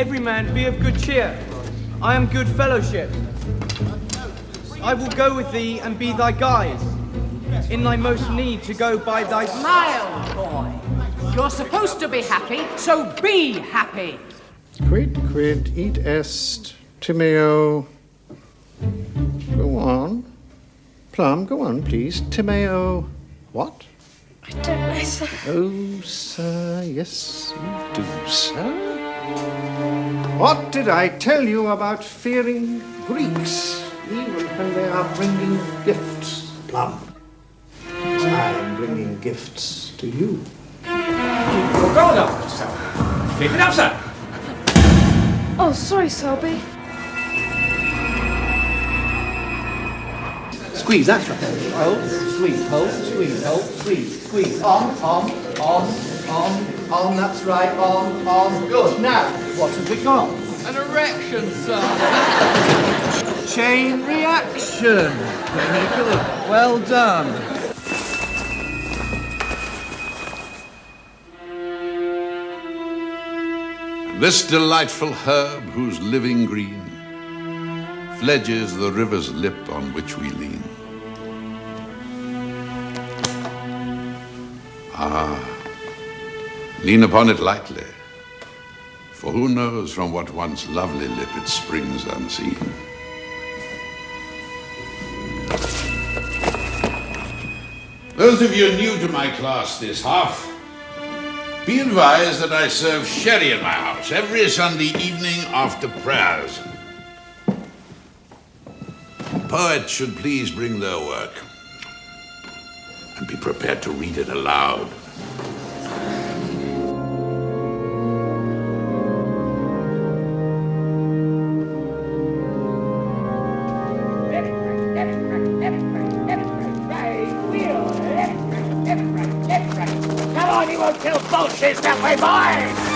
every man be of good cheer. I am good fellowship. I will go with thee and be thy guide. In thy most need to go by thy... Smile, boy. You're supposed to be happy, so be happy. Quid id est Timeo. Go on. Plum, go on, please. Timeo. What? I don't know, sir. Oh, sir, yes, you do, sir. What did I tell you about fearing Greeks, even when they are bringing gifts, Plum? I am bringing gifts to you. You're going up, sir. Keep it up, sir. Oh, sorry, Selby. Squeeze, that's right. Hold, squeeze, hold, squeeze, hold, squeeze, squeeze. On, that's right, on. Good. Now, what have we got? An erection, sir. Chain reaction. Very good. Well done. This delightful herb whose living green fledges the river's lip on which we lean. Lean upon it lightly, for who knows from what once lovely lip it springs unseen. Those of you new to my class this half, be advised that I serve sherry in my house every Sunday evening after prayers. Poets should please bring their work and be prepared to read it aloud. Come on, you won't kill bullshit that way, boy!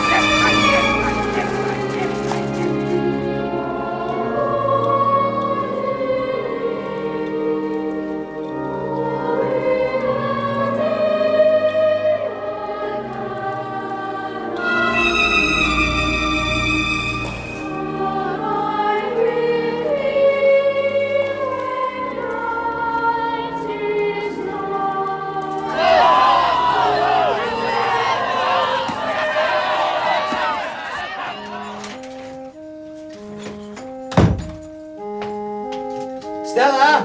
Stella!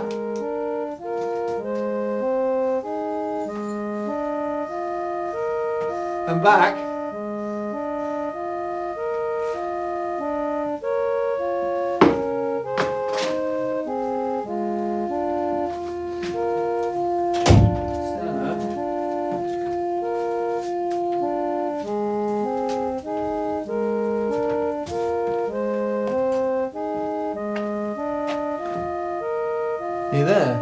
I'm back. Stella? Are you there?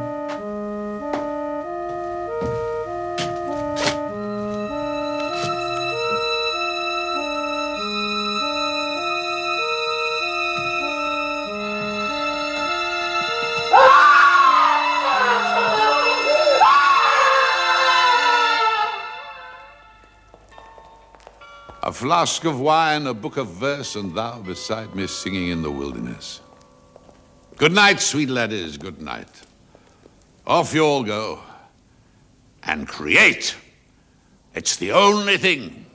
A flask of wine, a book of verse, and thou beside me singing in the wilderness. Good night, sweet laddies, good night. Off you all go and create. It's the only thing.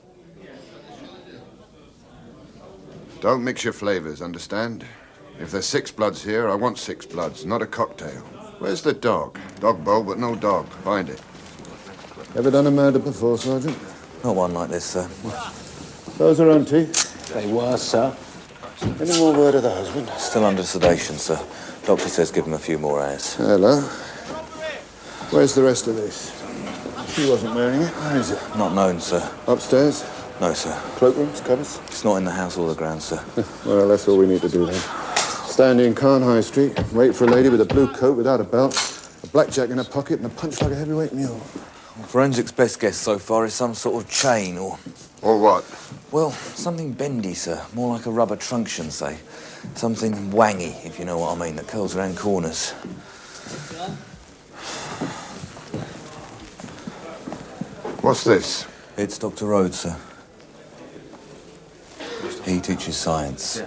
Don't mix your flavors, understand? If there's 6 bloods here, I want 6 bloods, not a cocktail. Where's the dog? Dog bowl, but no dog. Find it. Ever done a murder before, Sergeant? Not one like this, sir. Those are own teeth. They were, sir. Any more word of the husband? Still under sedation, sir. Doctor says give him a few more hours. Hello. Where's the rest of this? She wasn't wearing it. Where is it? Not known, sir. Upstairs? No, sir. Cloakrooms? Cupboards? It's not in the house or the grounds, sir. Well, that's all we need to do then. Stand in Carn High Street, wait for a lady with a blue coat without a belt, a blackjack in her pocket, and a punch like a heavyweight mule. Forensics' best guess so far is some sort of chain or... Or what? Well, something bendy, sir. More like a rubber truncheon, say. Something wangy, if you know what I mean, that curls around corners. What's this? It's Dr. Rhodes, sir. He teaches science.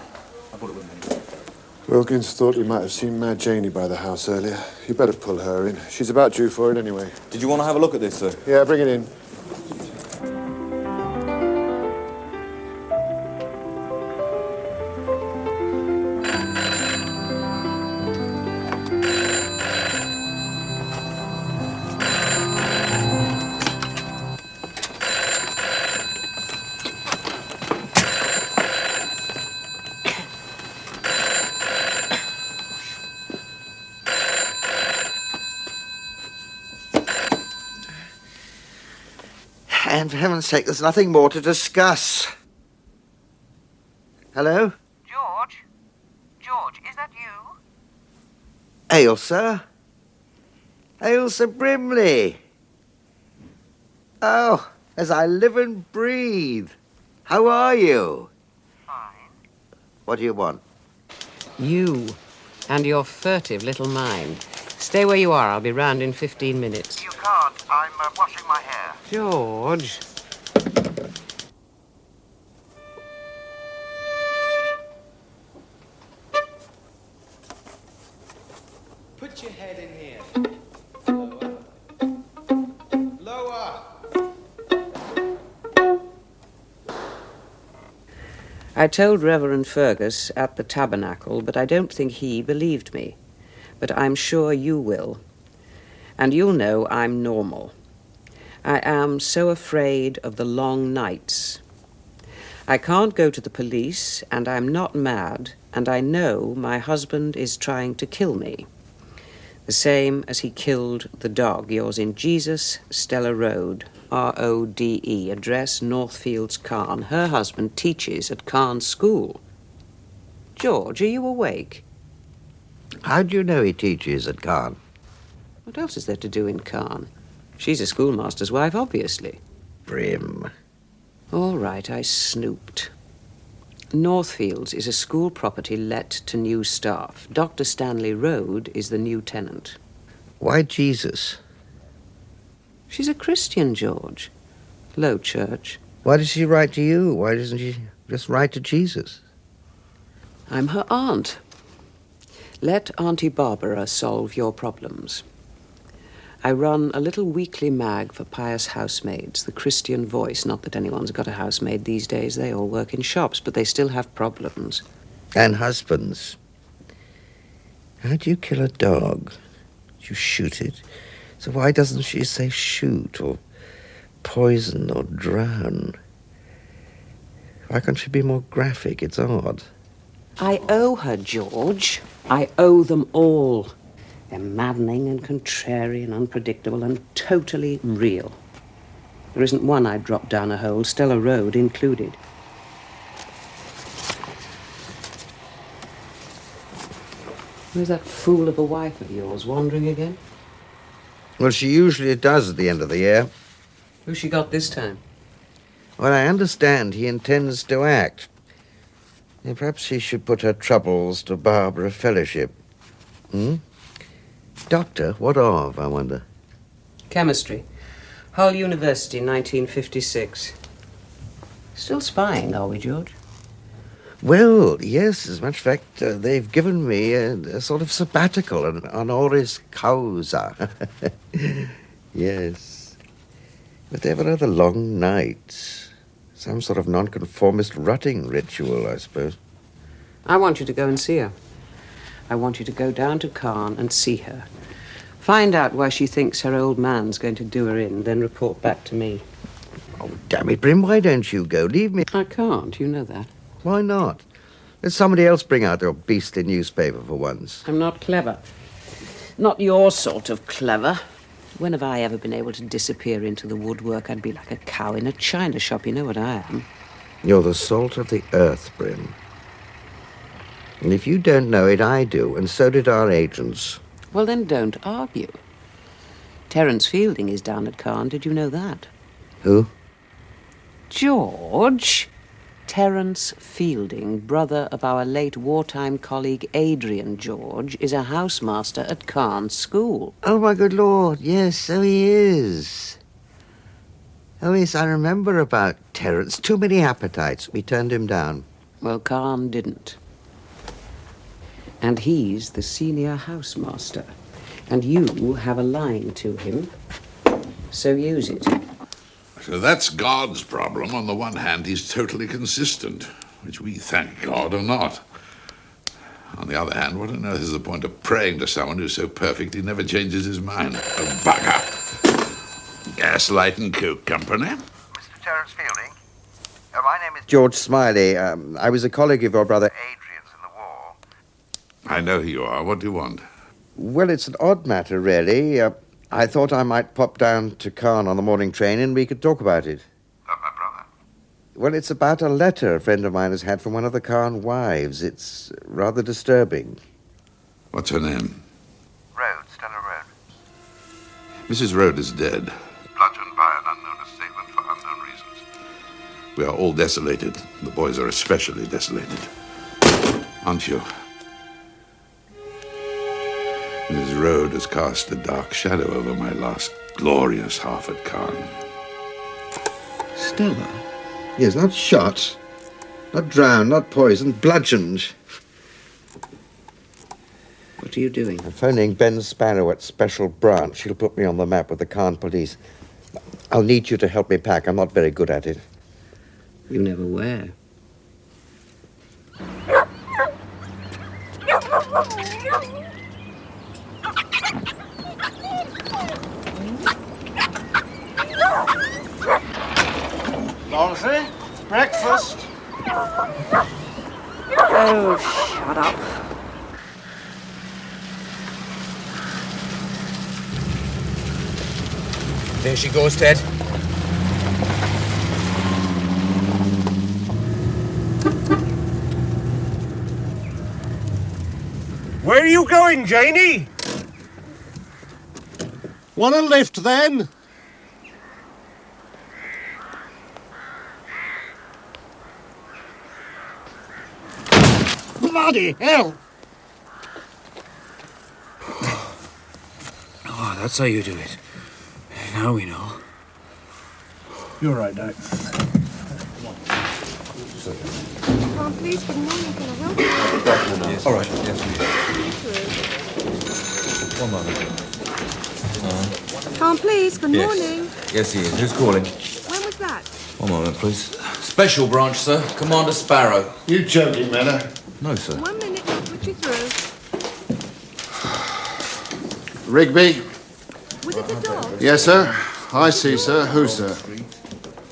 Wilkins thought he might have seen Mad Janie by the house earlier. You better pull her in. She's about due for it anyway. Did you want to have a look at this, sir? Yeah, bring it in. And for heaven's sake, there's nothing more to discuss. Hello? George? George, is that you? Ailsa? Ailsa Brimley. Oh, as I live and breathe. How are you? Fine. What do you want? You and your furtive little mind. Stay where you are. I'll be round in 15 minutes. You can't. I'm washing my hair. George. Put your head in here. Lower. Lower. I told Reverend Fergus at the tabernacle, but I don't think he believed me. But I'm sure you will. And you'll know I'm normal. I am so afraid of the long nights. I can't go to the police, and I'm not mad, and I know my husband is trying to kill me. The same as he killed the dog. Yours in Jesus, Stella Road, R-O-D-E, address Northfields, Cairn. Her husband teaches at Cairn School. George, are you awake? How do you know he teaches at Cairn? What else is there to do in Cairn? She's a schoolmaster's wife, obviously. Brim. All right, I snooped. Northfields is a school property let to new staff. Dr. Stanley Road is the new tenant. Why Jesus? She's a Christian, George. Low church. Why does she write to you? Why doesn't she just write to Jesus? I'm her aunt. Let Auntie Barbara solve your problems. I run a little weekly mag for pious housemaids, the Christian Voice. Not that anyone's got a housemaid these days. They all work in shops, but they still have problems. And husbands. How do you kill a dog? You shoot it. So why doesn't she say shoot or poison or drown? Why can't she be more graphic? It's odd. I owe her, George. I owe them all. They're maddening and contrary and unpredictable and totally real. There isn't one I'd drop down a hole, Stella Road included. Where's that fool of a wife of yours wandering again? Well, she usually does at the end of the year. Who's she got this time? Well, I understand he intends to act. Yeah, perhaps she should put her troubles to Barbara Fellowship. Doctor, what of, I wonder? Chemistry. Hull University, 1956. Still spying, are we, George? Well, yes, as a matter of fact, they've given me a sort of sabbatical, an honoris causa. Yes. But there were other long nights. Some sort of nonconformist rutting ritual, I suppose. I want you to go and see her. I want you to go down to Cairn and see her. Find out why she thinks her old man's going to do her in, then report back to me. Oh, damn it, Brim, why don't you go? Leave me. I can't, you know that. Why not? Let somebody else bring out your beastly newspaper for once. I'm not clever. Not your sort of clever. When have I ever been able to disappear into the woodwork? I'd be like a cow in a china shop. You know what I am. You're the salt of the earth, Brim. And if you don't know it, I do, and so did our agents. Well, then don't argue. Terence Fielding is down at Cairn. Did you know that? Who? George. Terence Fielding, brother of our late wartime colleague Adrian George, is a housemaster at Cairn School. Oh, my good Lord, yes, so he is. Oh, yes, I remember about Terence. Too many appetites. We turned him down. Well, Khan didn't. And he's the senior housemaster. And you have a line to him, so use it. So that's God's problem. On the one hand, he's totally consistent, which we, thank God, are not. On the other hand, what on earth is the point of praying to someone who's so perfect he never changes his mind? A bugger. Gaslight and Coke Company. Mr. Terence Fielding? My name is George Smiley. I was a colleague of your brother. Adrian's in the war. I know who you are. What do you want? Well, it's an odd matter, really. I thought I might pop down to Caen on the morning train and we could talk about it. Of my brother. Well, it's about a letter a friend of mine has had from one of the Caen wives. It's rather disturbing. What's her name? Road, Stella Road. Mrs. Road is dead. Bludgeoned by an unknown assailant for unknown reasons. We are all desolated. The boys are especially desolated. Aren't you? Mrs. Road has cast a dark shadow over my last glorious half at Caen. Stella? Yes, not shot, not drowned, not poisoned, bludgeoned. What are you doing? I'm phoning Ben Sparrow at Special Branch. He'll put me on the map with the Caen police. I'll need you to help me pack. I'm not very good at it. You never were. Laundry, breakfast. Oh, shut up. There she goes, Ted. Where are you going, Janie? Want a lift, then? Bloody hell! Oh, that's how you do it. Now we know. You're right, Doc. Tom, please, good morning. Can I help you? Yes. All right, yes. One moment. Tom, please, good Yes. morning. Yes, he is. Who's calling? When was that? One moment, please. Special branch, sir. Commander Sparrow. You joking, Miller? No, sir. 1 minute, I'll put you through. Rigby? Was it the dog? Yes, sir. I see, sir. Who, sir?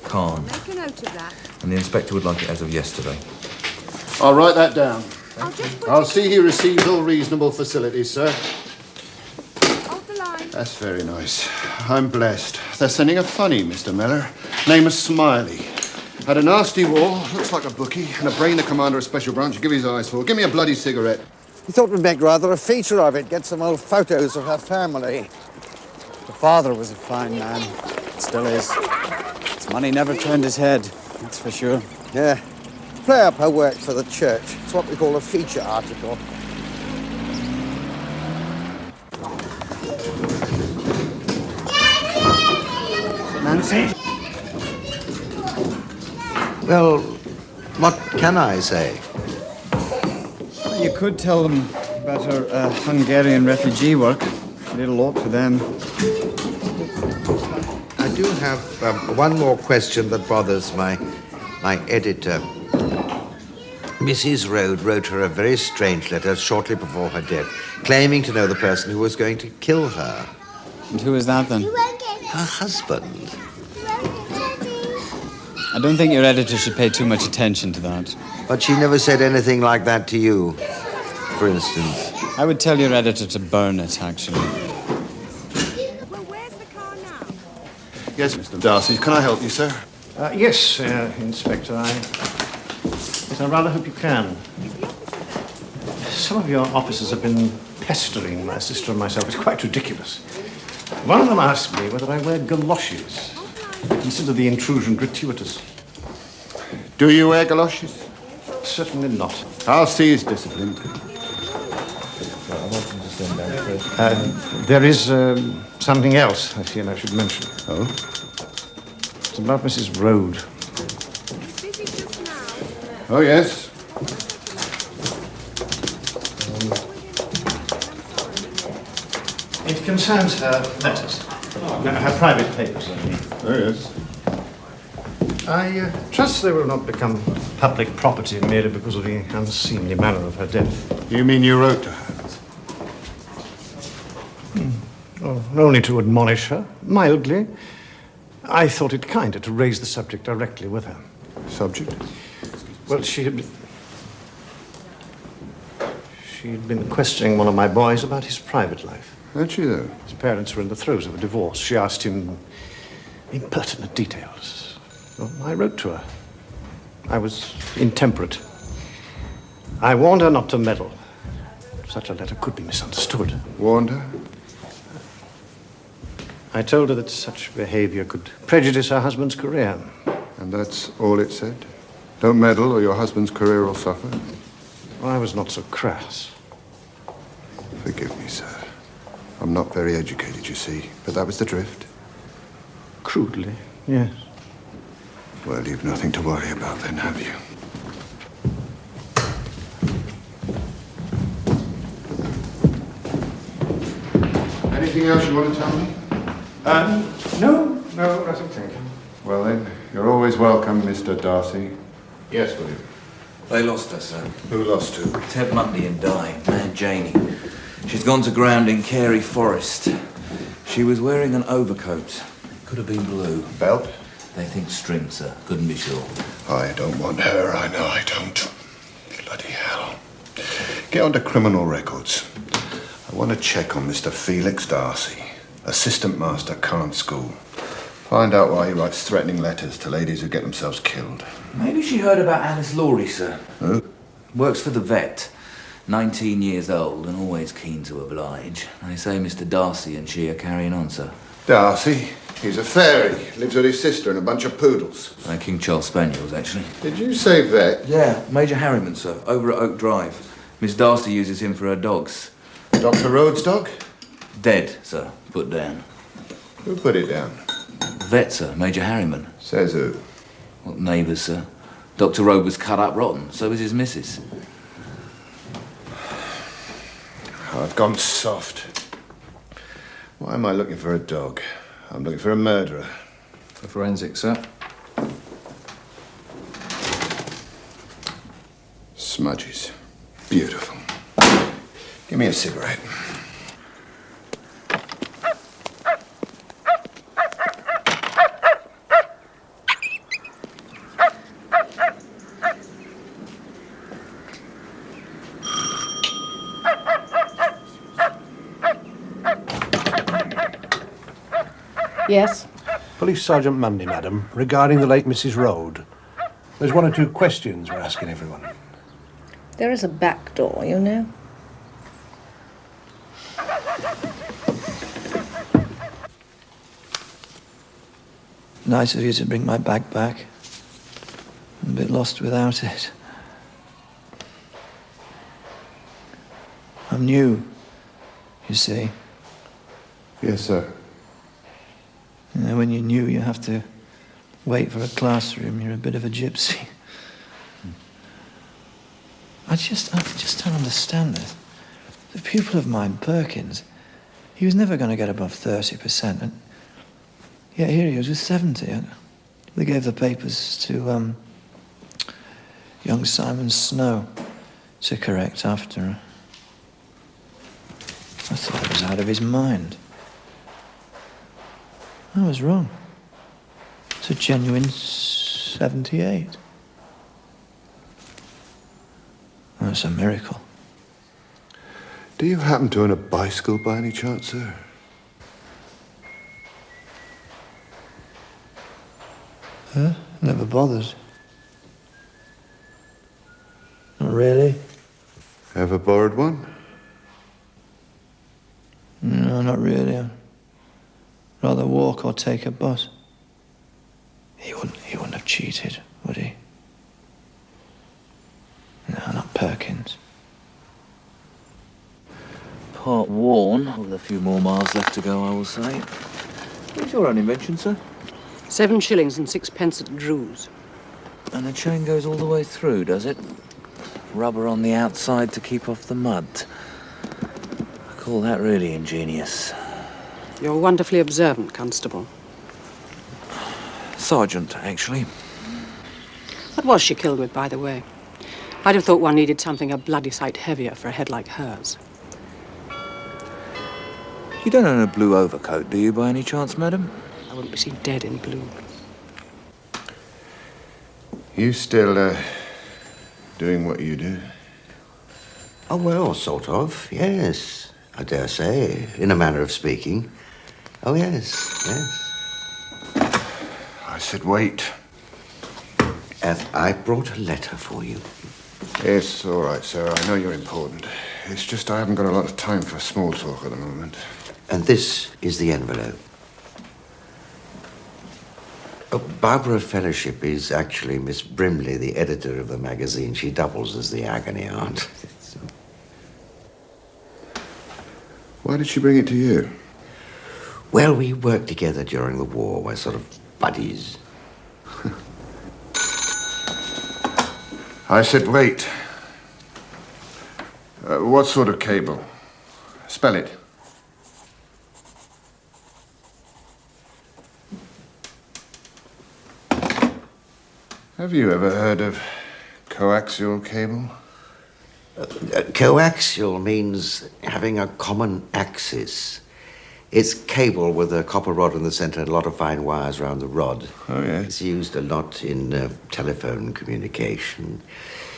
Caen. Make a note of that. And the inspector would like it as of yesterday. I'll write that down. I'll just put I'll see he receives all reasonable facilities, sir. off the line. That's very nice. I'm blessed. They're sending a funny, Mr. Miller. Name is Smiley. Had a nasty war, looks like a bookie, and a brain the commander of Special Branch. Give his eyes for. Give me a bloody cigarette. He thought we'd make rather a feature of it, get some old photos of her family. The father was a fine man. Still is. His money never turned his head, that's for sure. Yeah. Play up her work for the church. It's what we call a feature article. Nancy? Well, what can I say? You could tell them about her Hungarian refugee work. Little ought for them. I do have one more question that bothers my editor. Mrs. Road wrote her a very strange letter shortly before her death, claiming to know the person who was going to kill her. And who is that then? Her husband. I don't think your editor should pay too much attention to that. But she never said anything like that to you, for instance. I would tell your editor to burn it, actually. Well, where's the car now? Yes, Mr. Darcy. Can I help you, sir? Yes, Inspector, Yes, I rather hope you can. Some of your officers have been pestering my sister and myself. It's quite ridiculous. One of them asked me whether I wear galoshes. I consider the intrusion gratuitous. Do you wear galoshes? Certainly not. I'll see he's disciplined. There is something else I feel I should mention. Oh? It's about Mrs. Road. Oh, yes. concerns her letters. No, her private papers, I mean. Oh, yes. I trust they will not become public property merely because of the unseemly manner of her death. You mean you wrote to her? Oh, only to admonish her, mildly. I thought it kinder to raise the subject directly with her. Subject? Well, she'd been questioning one of my boys about his private life. Had she, though? His parents were in the throes of a divorce. She asked him impertinent details. Well, I wrote to her. I was intemperate. I warned her not to meddle. Such a letter could be misunderstood. Warned her? I told her that such behavior could prejudice her husband's career. And that's all it said? Don't meddle or your husband's career will suffer? Well, I was not so crass. Forgive me, sir. I'm not very educated, you see, but that was the drift. Crudely, yes. Well, you've nothing to worry about then, have you? Anything else you want to tell me? No, nothing, thank you. Well then, you're always welcome, Mr. Darcy. Yes, William. They lost her, sir. Who lost who? Ted Mundy and Di, Mad Janie. She's gone to ground in Carey Forest. She was wearing an overcoat. Could have been blue. Belt? They think string, sir. Couldn't be sure. I don't want her, I know I don't. Bloody hell. Get onto criminal records. I want to check on Mr. Felix Darcy, assistant master, Khan School. Find out why he writes threatening letters to ladies who get themselves killed. Maybe she heard about Alice Laurie, sir. Who? Works for the vet. 19 years old and always keen to oblige. They say Mr. Darcy and she are carrying on, sir. Darcy? He's a fairy. Lives with his sister and a bunch of poodles. They're King Charles Spaniels, actually. Did you say vet? Yeah, Major Harriman, sir. Over at Oak Drive. Miss Darcy uses him for her dogs. Dr. Rhodes' dog? Dead, sir. Put down. Who put it down? Vet, sir. Major Harriman. Says who? What neighbours, sir? Dr. Rhodes was cut up rotten. So was his missus. I've gone soft. Why am I looking for a dog? I'm looking for a murderer. For forensics, sir. Smudges. Beautiful. Give me a cigarette. Yes? Police Sergeant Mundy, madam, regarding the late Mrs. Rode. There's one or two questions we're asking everyone. There is a back door, you know. Nice of you to bring my bag back. I'm a bit lost without it. I'm new, you see. Yes, sir. You know, when you're new, you have to wait for a classroom. You're a bit of a gypsy. I just don't understand this. The pupil of mine, Perkins, he was never going to get above 30%, and yet here he was with 70. And they gave the papers to young Simon Snow to correct after. I thought he was out of his mind. I was wrong. It's a genuine 78. That's a miracle. Do you happen to own a bicycle by any chance, sir? Huh? Never bothered. Not really. Ever borrowed one? No, not really. I'd rather walk or take a bus. He wouldn't have cheated, would he? No, not Perkins. Part worn, with a few more miles left to go, I will say. It's your own invention, sir. 7 shillings and 6 at Drew's. And the chain goes all the way through, does it? Rubber on the outside to keep off the mud. I call that really ingenious. You're wonderfully observant, Constable. Sergeant, actually. What was she killed with, by the way? I'd have thought one needed something a bloody sight heavier for a head like hers. You don't own a blue overcoat, do you, by any chance, madam? I wouldn't be seen dead in blue. You still, doing what you do? Oh, well, sort of, yes. I dare say, in a manner of speaking. Oh, yes, yes. I said wait. I brought a letter for you. Yes, all right, sir. I know you're important. It's just I haven't got a lot of time for small talk at the moment. And this is the envelope. Oh, Barbara Fellowship is actually Miss Brimley, the editor of the magazine. She doubles as the agony aunt. Why did she bring it to you? Well, we worked together during the war. We're sort of buddies. I said wait. What sort of cable? Spell it. Have you ever heard of coaxial cable? Coaxial means having a common axis. It's cable with a copper rod in the center and a lot of fine wires around the rod. Oh, yeah. It's used a lot in telephone communication.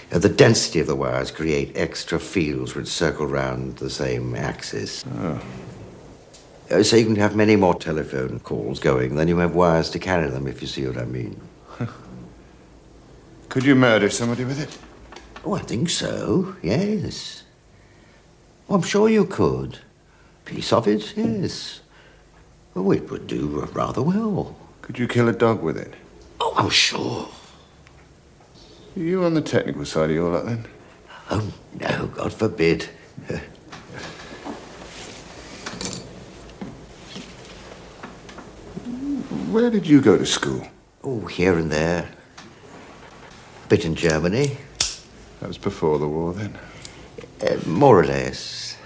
The density of the wires create extra fields which circle round the same axis. Oh. So you can have many more telephone calls going than you have wires to carry them, if you see what I mean. Could you murder somebody with it? Oh, I think so, yes. Oh, I'm sure you could. Piece of it, yes. Oh, it would do rather well. Could you kill a dog with it? Oh, I'm sure. Are you on the technical side of all that, then? Oh, no, God forbid. Where did you go to school? Oh, here and there. A bit in Germany. That was before the war, then? More or less.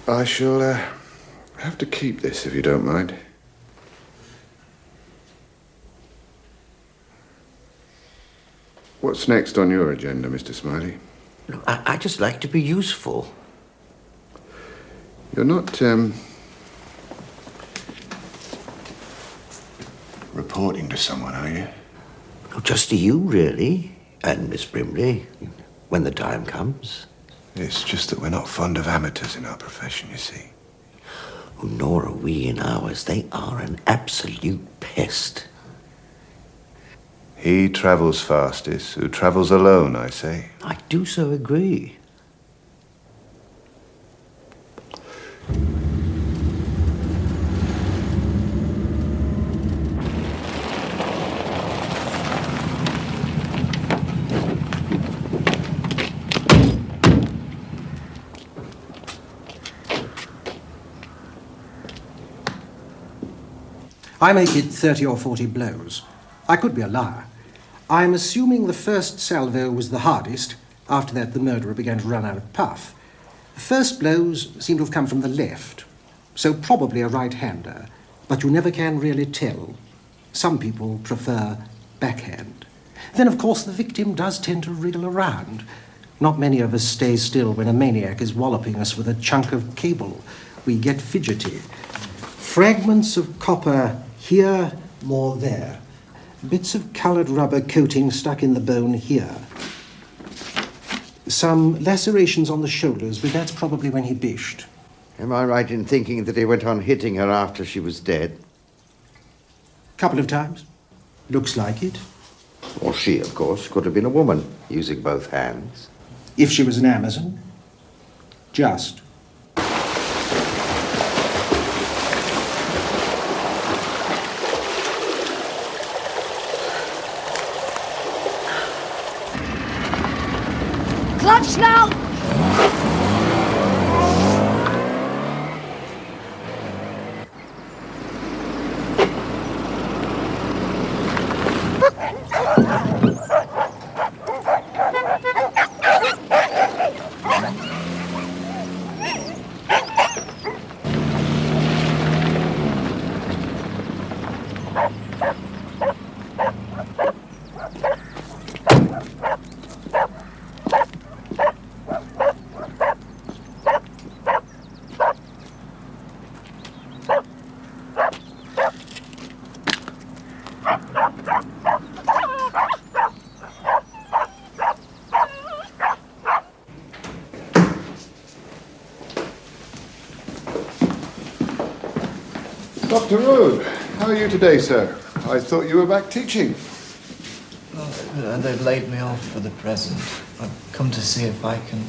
I shall have to keep this, if you don't mind. What's next on your agenda, Mr. Smiley? Look, I just like to be useful. You're not, reporting to someone, are you? Oh, just to you, really. And Miss Brimley, when the time comes. It's just that we're not fond of amateurs in our profession, you see. Oh, nor are we in ours. They are an absolute pest. He travels fastest who travels alone, I say. I do so agree. I make it 30 or 40 blows. I could be a liar. I'm assuming the first salvo was the hardest. After that, the murderer began to run out of puff. The first blows seem to have come from the left, so probably a right-hander, but you never can really tell. Some people prefer backhand. Then, of course, the victim does tend to wriggle around. Not many of us stay still when a maniac is walloping us with a chunk of cable. We get fidgety. Fragments of copper here, more there. Bits of coloured rubber coating stuck in the bone here. Some lacerations on the shoulders, but that's probably when he bished. Am I right in thinking that he went on hitting her after she was dead? Couple of times. Looks like it. Or she, of course, could have been a woman, using both hands. If she was an Amazon. Just. Clutch now! Dr. Rode, how are you today, sir? I thought you were back teaching. They've laid me off for the present. I've come to see if I can...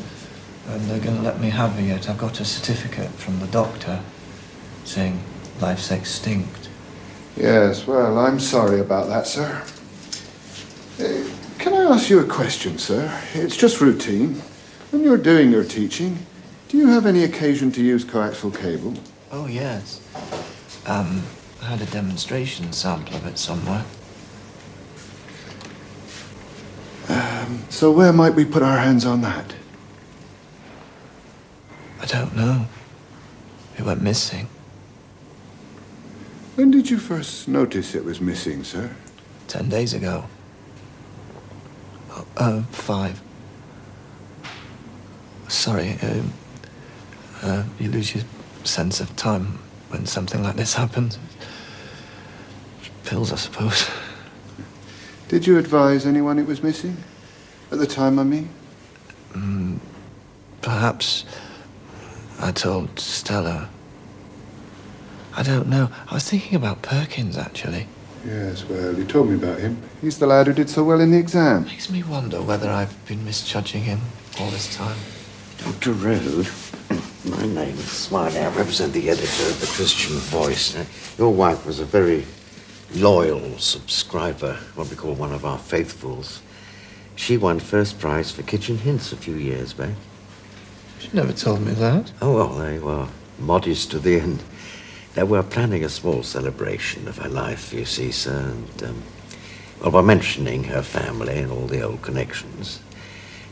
they're going to let me have it yet. I've got a certificate from the doctor saying life's extinct. Yes, well, I'm sorry about that, sir. Can I ask you a question, sir? It's just routine. When you're doing your teaching, do you have any occasion to use coaxial cable? Oh, yes. I had a demonstration sample of it somewhere. So where might we put our hands on that? I don't know. It went missing. When did you first notice it was missing, sir? 10 days ago. 5. Sorry, you lose your sense of time when something like this happens. Pills, I suppose. Did you advise anyone it was missing? At the time, I mean? Perhaps I told Stella. I don't know. I was thinking about Perkins, actually. Yes, well, you told me about him. He's the lad who did so well in the exam. Makes me wonder whether I've been misjudging him all this time. Dr. Rode, my name is Smiley. I represent the editor of the Christian Voice. Now, your wife was a very loyal subscriber, what we call one of our faithfuls. She won first prize for Kitchen Hints a few years back. She never told me that. Oh, well, there you are. Modest to the end. Now, we're planning a small celebration of her life, you see, sir, and, well, by mentioning her family and all the old connections.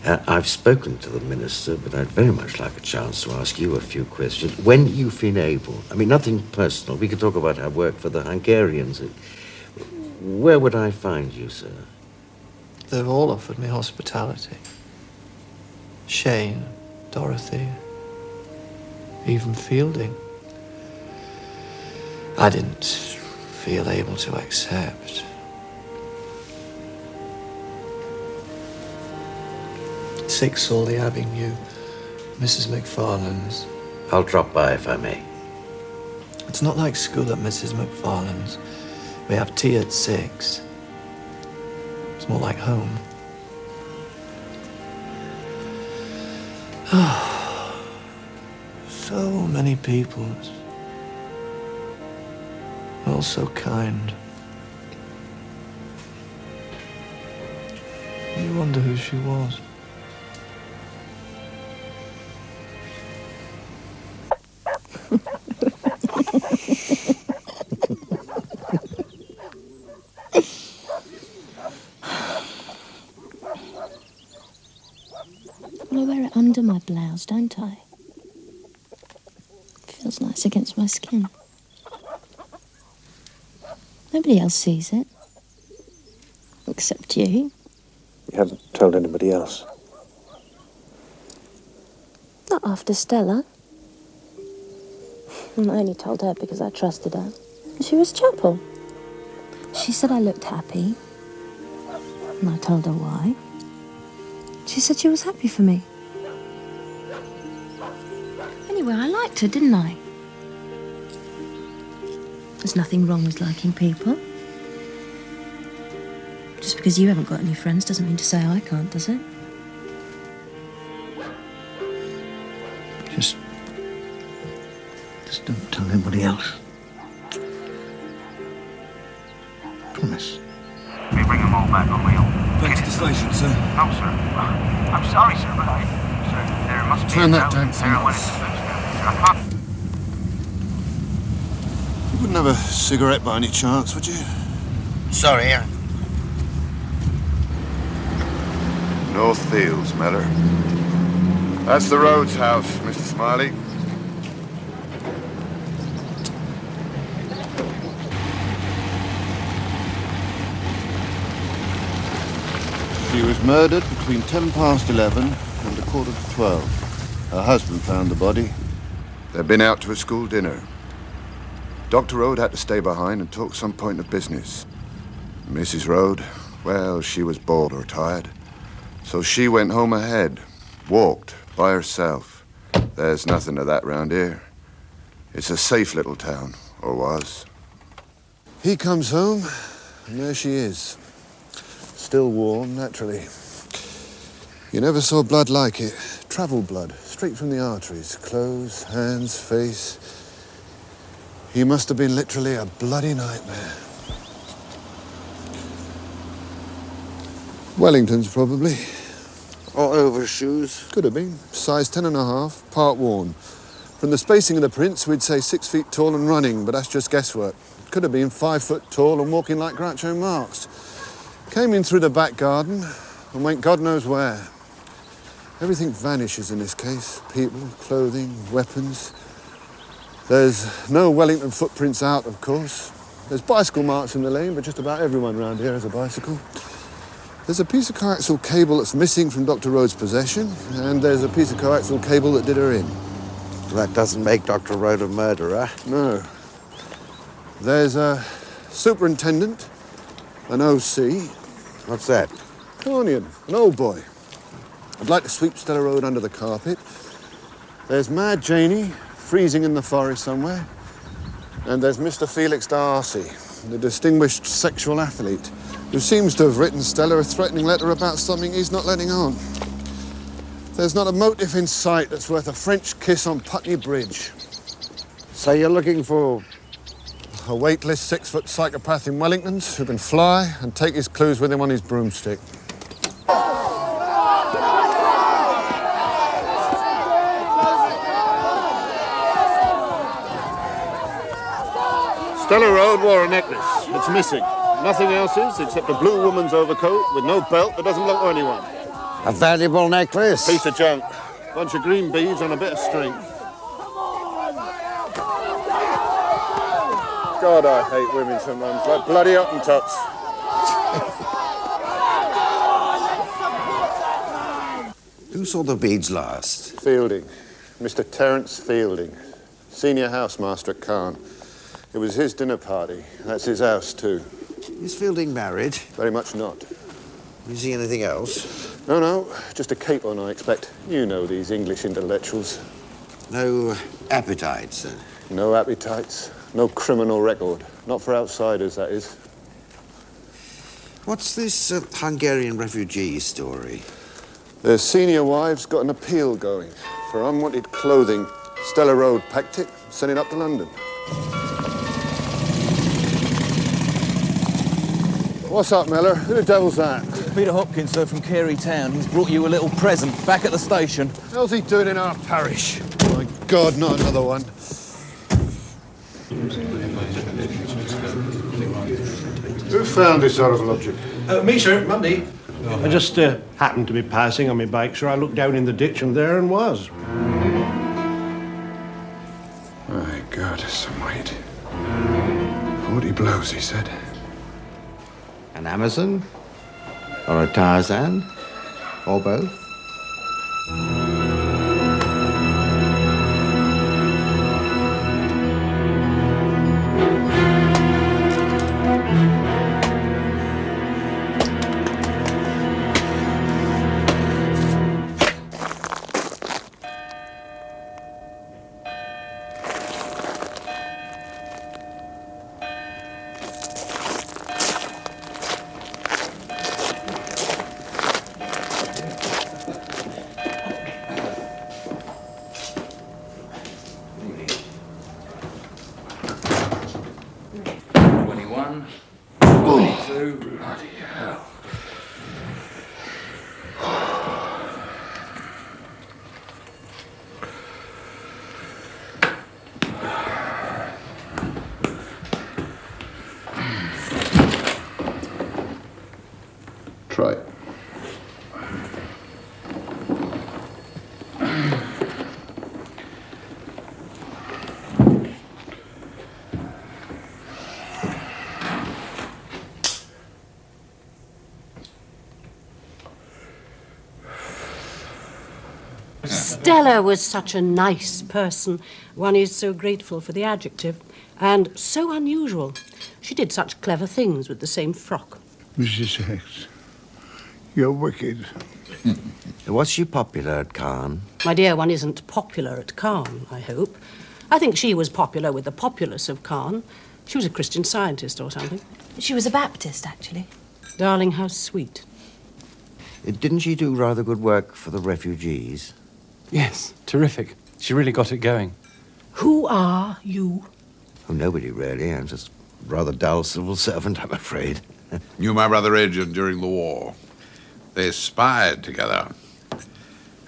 I've spoken to the minister, but I'd very much like a chance to ask you a few questions. When you feel able, I mean, nothing personal. We could talk about her work for the Hungarians. Where would I find you, sir? They've all offered me hospitality. Shane, Dorothy, even Fielding. I didn't feel able to accept. 6 Sawley Avenue, Mrs. McFarlane's. I'll drop by if I may. It's not like school at Mrs. McFarlane's. We have tea at 6. It's more like home. So many people. All so kind. You wonder who she was. I wear it under my blouse, don't I? Feels nice against my skin. Nobody else sees it. Except you. You haven't told anybody else? Not after Stella. I only told her because I trusted her. She was Chapel. She said I looked happy. And I told her why. She said she was happy for me. Anyway, I liked her, didn't I? There's nothing wrong with liking people. Just because you haven't got any friends doesn't mean to say I can't, does it? Just don't tell anybody else. Promise. We bring them all back, won't we? Back to the station, sir. No, sir. I'm sorry, sir, but sir, there must be Turn that a damn thing off. I can't. You wouldn't have a cigarette by any chance, would you? Sorry, North Fields, Meller. That's the Rhodes house, Mr. Smiley. She was murdered between 11:10 and 11:15. Her husband found the body. They'd been out to a school dinner. Dr. Rode had to stay behind and talk some point of business. Mrs. Rode, well, she was bored or tired. So she went home ahead, walked by herself. There's nothing of that round here. It's a safe little town, Or was. He comes home, and there she is. Still warm, naturally. You never saw blood like it. Travel blood, straight from the arteries. Clothes, hands, face. He must have been literally a bloody nightmare. Wellingtons, probably. Or overshoes. Could have been. Size 10.5, part worn. From the spacing of the prints, we'd say 6 feet tall and running, but that's just guesswork. Could have been 5 foot tall and walking like Groucho Marx. Came in through the back garden and went God knows where. Everything vanishes in this case. People, clothing, weapons. There's no Wellington footprints out, of course. There's bicycle marks in the lane, but just about everyone round here has a bicycle. There's a piece of coaxial cable that's missing from Dr. Rhodes' possession, and there's a piece of coaxial cable that did her in. That doesn't make Dr. Rhodes a murderer. No. There's a superintendent, an OC. What's that? Cornian, an old boy. I'd like to sweep Stella Road under the carpet. There's Mad Janie, freezing in the forest somewhere. And there's Mr. Felix Darcy, the distinguished sexual athlete, who seems to have written Stella a threatening letter about something he's not letting on. There's not a motive in sight that's worth a French kiss on Putney Bridge. So you're looking for... a weightless 6-foot psychopath in Wellingtons who can fly and take his clues with him on his broomstick. Stella Road wore a necklace. It's missing. Nothing else is except a blue woman's overcoat with no belt that doesn't belong to anyone. A valuable necklace? Piece of junk. Bunch of green beads on a bit of string. God, I hate women sometimes, like bloody Hottentots. Who saw the beads last? Fielding. Mr. Terence Fielding, senior housemaster at Caen. It was his dinner party. That's his house, too. Is Fielding married? Very much not. Is he anything else? No, just a cape on, I expect. You know these English intellectuals. No appetites, then? No appetites. No criminal record. Not for outsiders, that is. What's this Hungarian refugee story? Their senior wives got an appeal going for unwanted clothing. Stella Road packed it, sent it up to London. What's up, Miller? Who the devil's that? Peter Hopkins, sir, from Carey Town. He's brought you a little present back at the station. How's he doing in our parish? My God, not another one. Who found this horrible object? Me, sir, Monday. I just happened to be passing on my bike, so I looked down in the ditch and there and was. My God, some weight. 40 blows, he said. An Amazon? Or a Tarzan? Or both? Try. Stella was such a nice person. One is so grateful for the adjective. And so unusual. She did such clever things with the same frock. Mrs. X, you're wicked. Was she popular at Caen? My dear, one isn't popular at Caen, I hope. I think she was popular with the populace of Caen. She was a Christian Scientist or something. She was a Baptist, actually. Darling, how sweet. Didn't she do rather good work for the refugees? Yes, terrific. She really got it going. Who are you? Oh, nobody, really. I'm just a rather dull civil servant, I'm afraid. Knew my brother Adrian during the war. They spied together.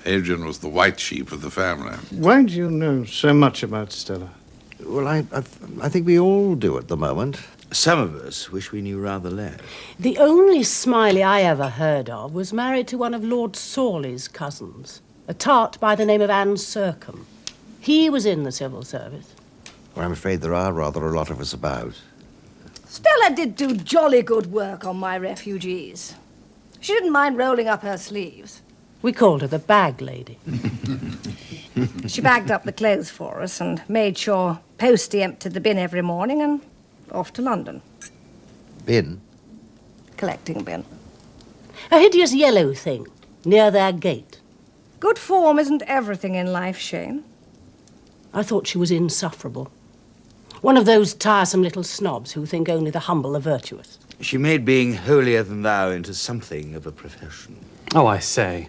Adrian was the white sheep of the family. Why do you know so much about Stella? Well, I think we all do at the moment. Some of us wish we knew rather less. The only Smiley I ever heard of was married to one of Lord Sawley's cousins, a tart by the name of Anne Sercombe. He was in the civil service. Well, I'm afraid there are rather a lot of us about. Stella did do jolly good work on my refugees. She didn't mind rolling up her sleeves. We called her the bag lady. She bagged up the clothes for us and made sure Posty emptied the bin every morning and off to London. Bin? Collecting bin. A hideous yellow thing near their gate. Good form isn't everything in life, Shane. I thought she was insufferable. One of those tiresome little snobs who think only the humble are virtuous. She made being holier-than-thou into something of a profession. Oh, I say.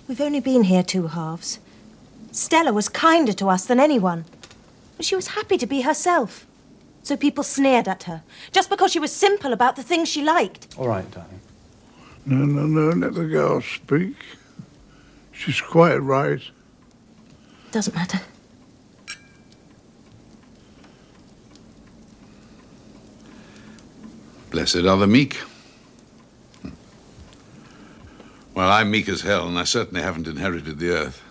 We've only been here 2 halves. Stella was kinder to us than anyone. She was happy to be herself. So people sneered at her, just because she was simple about the things she liked. All right, darling. No, let the girl speak. She's quite right. Doesn't matter. Blessed are the meek. Well, I'm meek as hell, and I certainly haven't inherited the earth.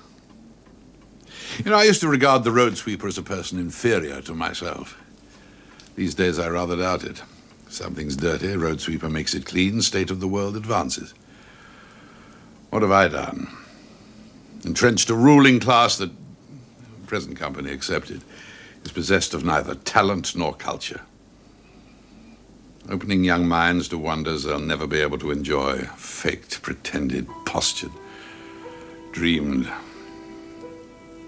You know, I used to regard the road sweeper as a person inferior to myself. These days, I rather doubt it. Something's dirty, road sweeper makes it clean, state of the world advances. What have I done? Entrenched a ruling class that, present company accepted, is possessed of neither talent nor culture. Opening young minds to wonders they'll never be able to enjoy. Faked, pretended, postured, dreamed.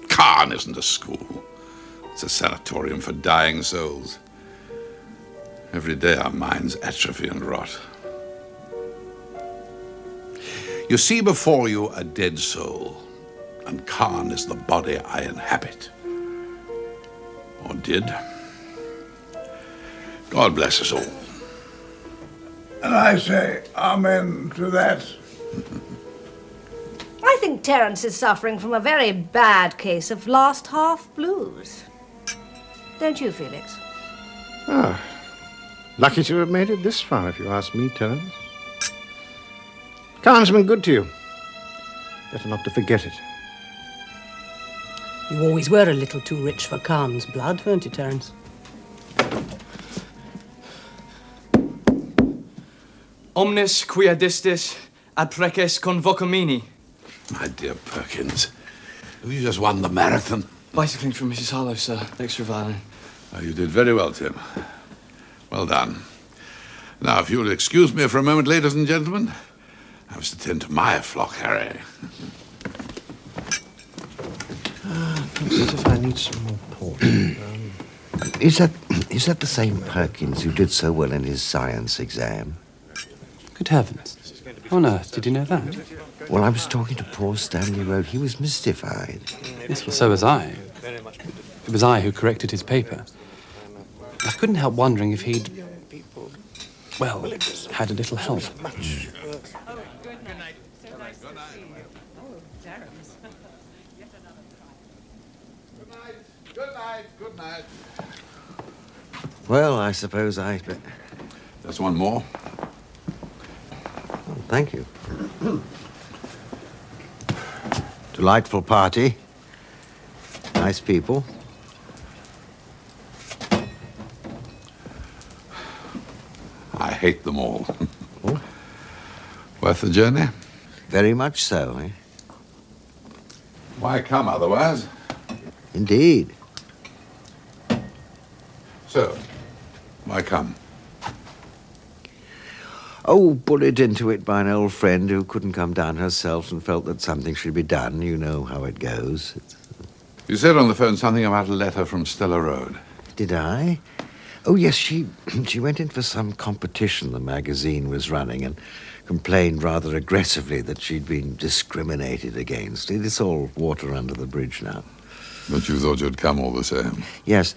Caen isn't a school. It's a sanatorium for dying souls. Every day our minds atrophy and rot. You see before you a dead soul, and Caen is the body I inhabit. Or did. God bless us all. And I say amen to that. I think Terence is suffering from a very bad case of last half blues. Don't you, Felix? Ah, lucky to have made it this far, if you ask me, Terence. Caen's been good to you. Better not to forget it. You always were a little too rich for Caen's blood, weren't you, Terence? Omnis quia distis ad preces convocamini. My dear Perkins, have you just won the marathon? Bicycling from Mrs. Harlow, sir. Extra violin. Oh, you did very well, Tim. Well done. Now, if you'll excuse me for a moment, ladies and gentlemen, I must attend to my flock, Harry. If I need some more port. Is that the same Perkins who did so well in his science exam? Good heavens. How on earth did you know that? Well, I was talking to poor Stanley Road. He was mystified. Yes, well, so was I. It was I who corrected his paper. I couldn't help wondering if he'd, well, had a little help. Good night. Well, I suppose There's one more. Oh, thank you. Delightful party. Nice people. I hate them all. Oh. Worth the journey? Very much so, eh? Why come otherwise? Indeed. So, why come? Oh, bullied into it by an old friend who couldn't come down herself and felt that something should be done. You know how it goes. You said on the phone something about a letter from Stella Road. Did I? Oh, yes, she went in for some competition the magazine was running and complained rather aggressively that she'd been discriminated against. It's all water under the bridge now. But you thought you'd come all the same. Yes.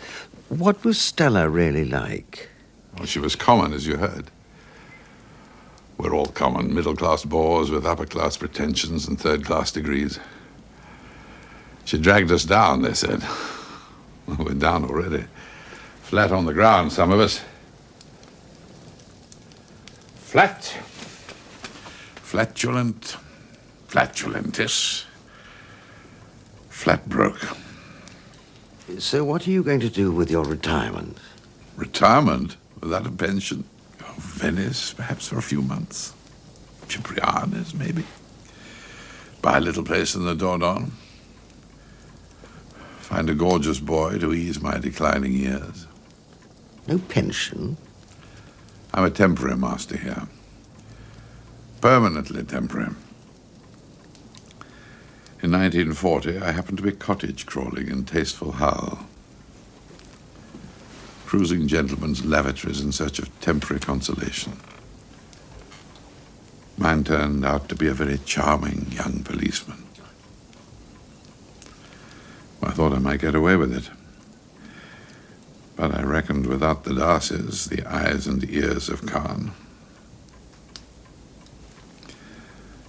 What was Stella really like? Well, she was common, as you heard. We're all common, middle-class bores with upper-class pretensions and third-class degrees. She dragged us down, they said. Well, we're down already. Flat on the ground, some of us. Flat. Flatulent. Flatulentis. Flat broke. So what are you going to do with your retirement? Retirement? Without a pension? Oh, Venice, perhaps for a few months. Ciprianes, maybe. Buy a little place in the Dordogne. Find a gorgeous boy to ease my declining years. No pension? I'm a temporary master here. Permanently temporary. In 1940, I happened to be cottage crawling in tasteful Hull, cruising gentlemen's lavatories in search of temporary consolation. Mine turned out to be a very charming young policeman. I thought I might get away with it. But I reckoned without the Darcys, the eyes and ears of Khan.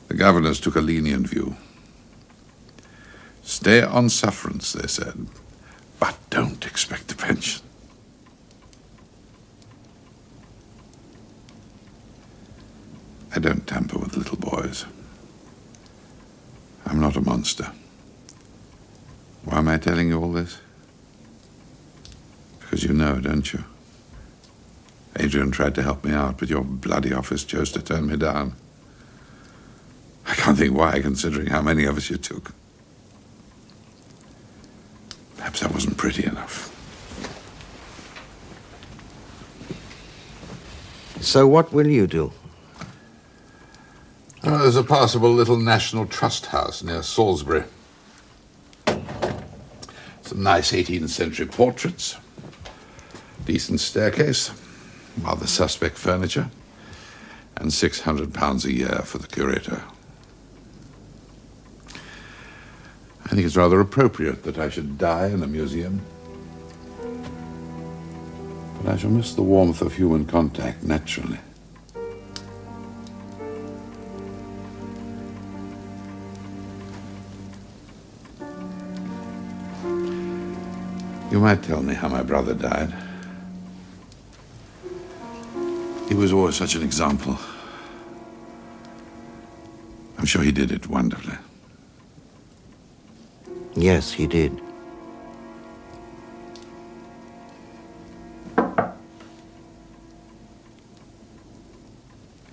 The governors took a lenient view. Stay on sufferance, they said, but don't expect a pension. I don't tamper with little boys. I'm not a monster. Why am I telling you all this? Because you know, don't you? Adrian tried to help me out, but your bloody office chose to turn me down. I can't think why, considering how many of us you took. Perhaps I wasn't pretty enough. So what will you do? Oh, there's a passable little National Trust house near Salisbury. Some nice 18th century portraits. Decent staircase. Rather suspect furniture. And £600 a year for the curator. I think it's rather appropriate that I should die in a museum. But I shall miss the warmth of human contact, naturally. You might tell me how my brother died. He was always such an example. I'm sure he did it wonderfully. Yes, he did.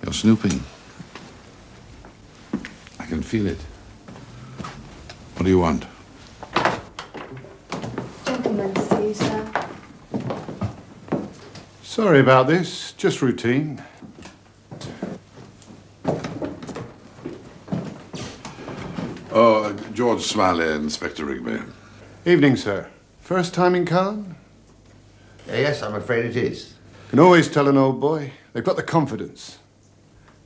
You're snooping. I can feel it. What do you want? Gentlemen to see you, sir. Sorry about this. Just routine. Oh, George Smiley, Inspector Rigby. Evening, sir. First time in Cannes? Yes, I'm afraid it is. Can always tell an old boy. They've got the confidence.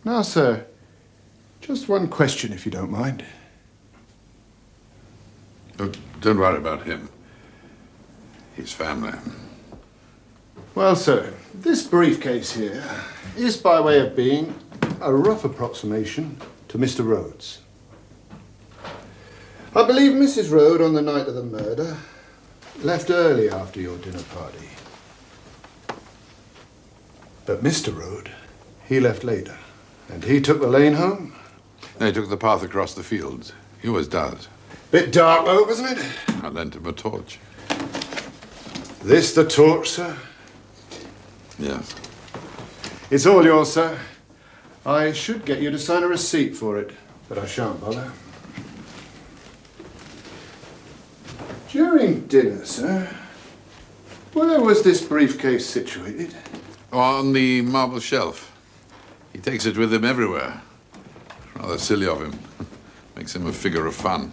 Now, sir, just one question, if you don't mind. Don't worry about him. He's family. Well, sir, this briefcase here is by way of being a rough approximation to Mr. Rhodes. I believe Mrs. Rhodes, on the night of the murder, left early after your dinner party. But Mr. Rhodes, he left later. And he took the lane home? No, he took the path across the fields. He always does. Bit dark, though, wasn't it? I lent him a torch. This the torch, sir? Yes. It's all yours, sir. I should get you to sign a receipt for it, but I shan't bother. During dinner, sir, where was this briefcase situated? On the marble shelf. He takes it with him everywhere. Rather silly of him. Makes him a figure of fun.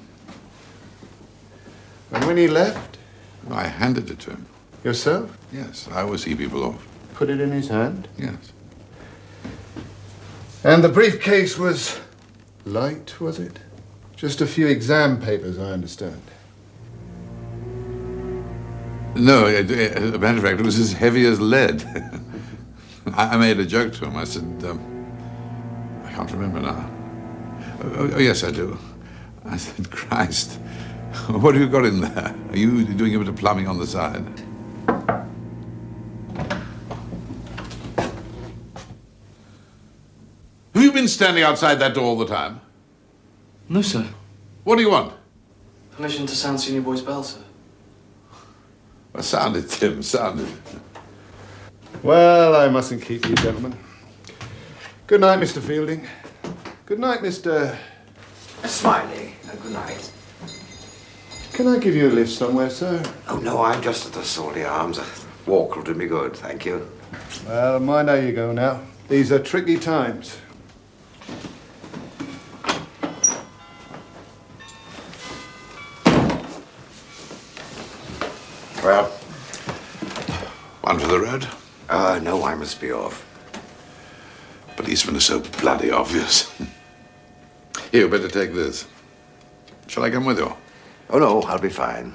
And when he left? I handed it to him. Yourself? Yes, I always see people off. Put it in his hand? Yes. And the briefcase was light, was it? Just a few exam papers, I understand. No, as a matter of fact, it was as heavy as lead. I made a joke to him. I said, I can't remember now. Oh, yes, I do. I said, Christ, what have you got in there? Are you doing a bit of plumbing on the side? Have you been standing outside that door all the time? No, sir. What do you want? Permission to sound Senior Boy's bell, sir. Well, sound it, Tim, sound it. Well, I mustn't keep you, gentlemen. Good night, Mr. Fielding. Good night, Mr. Smiley, good night. Can I give you a lift somewhere, sir? Oh, no, I'm just at the Sawley Arms. A walk will do me good, thank you. Well, mind how you go now. These are tricky times. Well? One for the road? No, I must be off. Policemen are so bloody obvious. Here, you better take this. Shall I come with you? Oh, no, I'll be fine.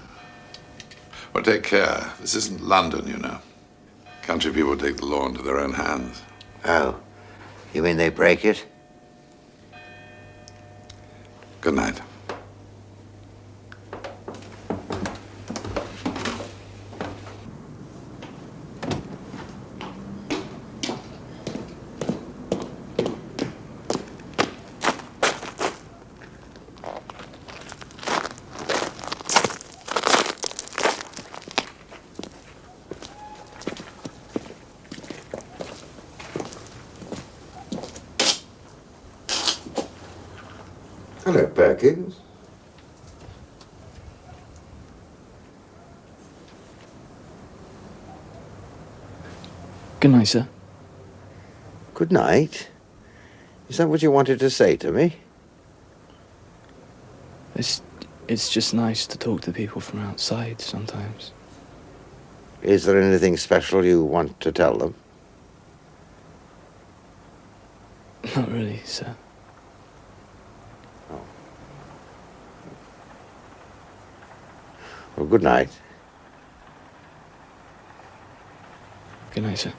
Well, take care. This isn't London, you know. Country people take the law into their own hands. Oh, you mean they break it? Good night. Hello, Perkins. Good night, sir. Good night. Is that what you wanted to say to me? It's just nice to talk to people from outside sometimes. Is there anything special you want to tell them? Not really, sir. Well, good night. Good night, sir.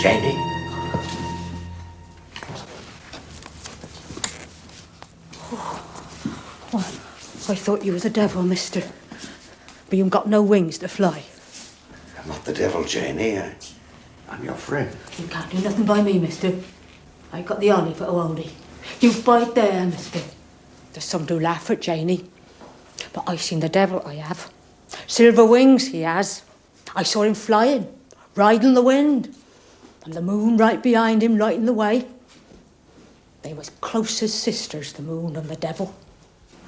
Janie? I thought you was a devil, mister. But you've got no wings to fly. I'm not the devil, Janie. I'm your friend. You can't do nothing by me, mister. I got the ollie for a oldie. You bide there, mister. There's some to laugh at, Janie. But I seen the devil, I have. Silver wings he has. I saw him flying, riding the wind. And the moon right behind him, lighting the way. They was close as sisters, the moon and the devil.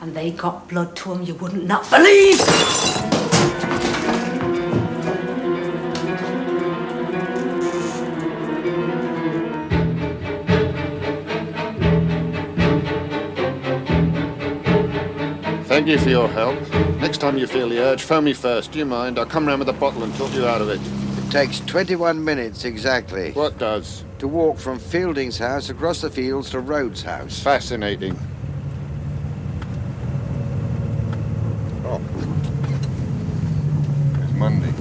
And they got blood to 'em you wouldn't not believe! Thank you for your help. Next time you feel the urge, phone me first. Do you mind? I'll come round with a bottle and talk you out of it. It takes 21 minutes exactly. What does? To walk from Fielding's house across the fields to Rhodes' house. Fascinating. Oh. It's Monday.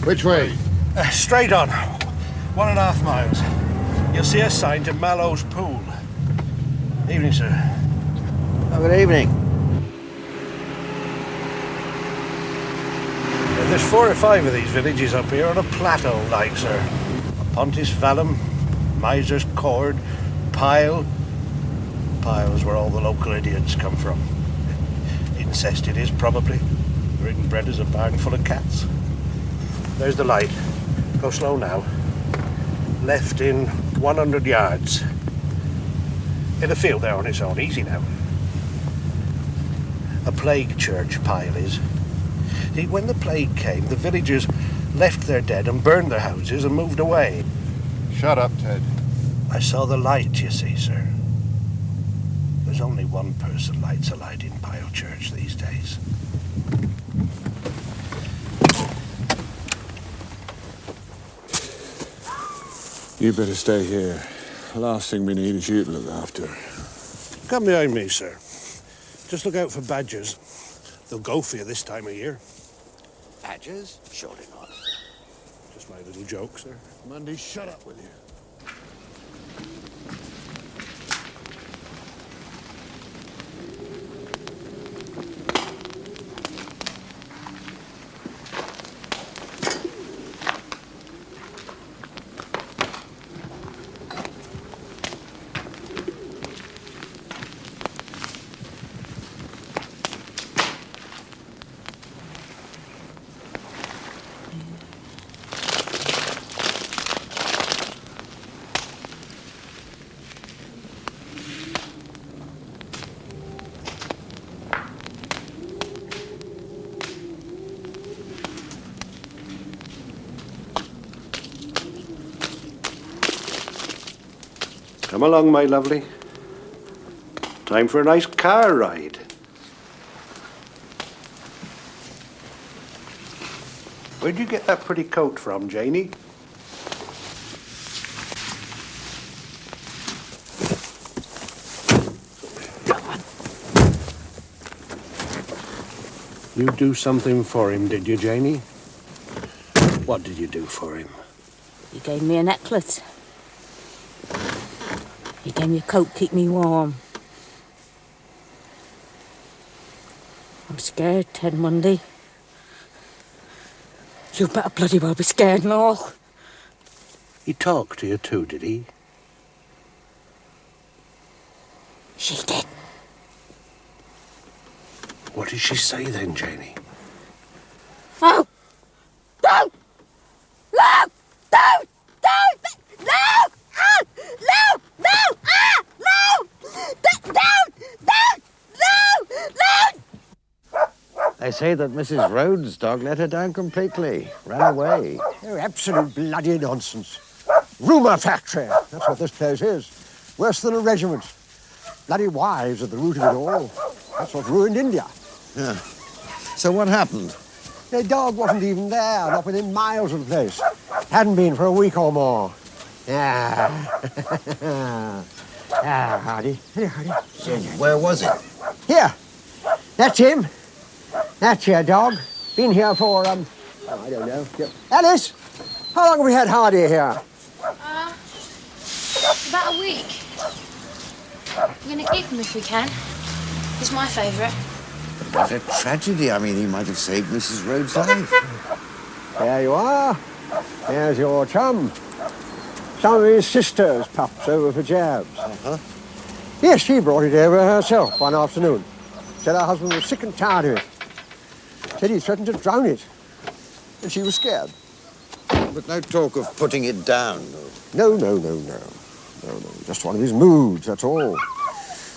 Which way? Straight on. 1.5 miles. You'll see a sign to Mallow's Pool. Evening, sir. Oh, good evening. There's 4 or 5 of these villages up here on a plateau, like, sir. Pontis Vallum, Miser's Cord, Pile. Pile's where all the local idiots come from. Incest it is, probably. Ridden bred as a barn full of cats. There's the light. Go slow now. Left in 100 yards. In a field there on its own. Easy now. A plague church, Pile is. See, when the plague came, the villagers left their dead and burned their houses and moved away. Shut up, Ted. I saw the light, you see, sir. There's only one person lights a light in Pile Church these days. You better stay here. The last thing we need is you to look after. Come behind me, sir. Just look out for badgers. They'll go for you this time of year. Badgers? Surely not. Just my little joke, sir. Mundy, shut up with you. Come along, my lovely. Time for a nice car ride. Where'd you get that pretty coat from, Janie? You do something for him, did you, Janie? What did you do for him? He gave me a necklace. He gave me a coat to keep me warm. I'm scared, Ted Mundy. You better bloody well be scared and all. He talked to you too, did he? She did. What did she say then, Janie? No! No! No! No! No! No! Ah! No! No! Ah! No! No! They say that Mrs. Rhodes' dog let her down completely. Ran away. Oh, absolute bloody nonsense. Rumour factory. That's what this place is. Worse than a regiment. Bloody wives at the root of it all. That's what ruined India. Yeah. So what happened? The dog wasn't even there, not within miles of the place. Hadn't been for a week or more. Hardy. Here, Hardy. So where was it? Here. That's him. That's your dog. Been here for, I don't know. Alice, how long have we had Hardy here? About a week. We're going to keep him if we can. He's my favourite. What a tragedy. I mean, he might have saved Mrs. Rhodes' life. There you are. Here's your chum. Some of his sister's pups over for jabs. Yes, she brought it over herself one afternoon. Said her husband was sick and tired of it. Said he threatened to drown it. And she was scared. But no talk of putting it down. No. Just one of his moods, that's all.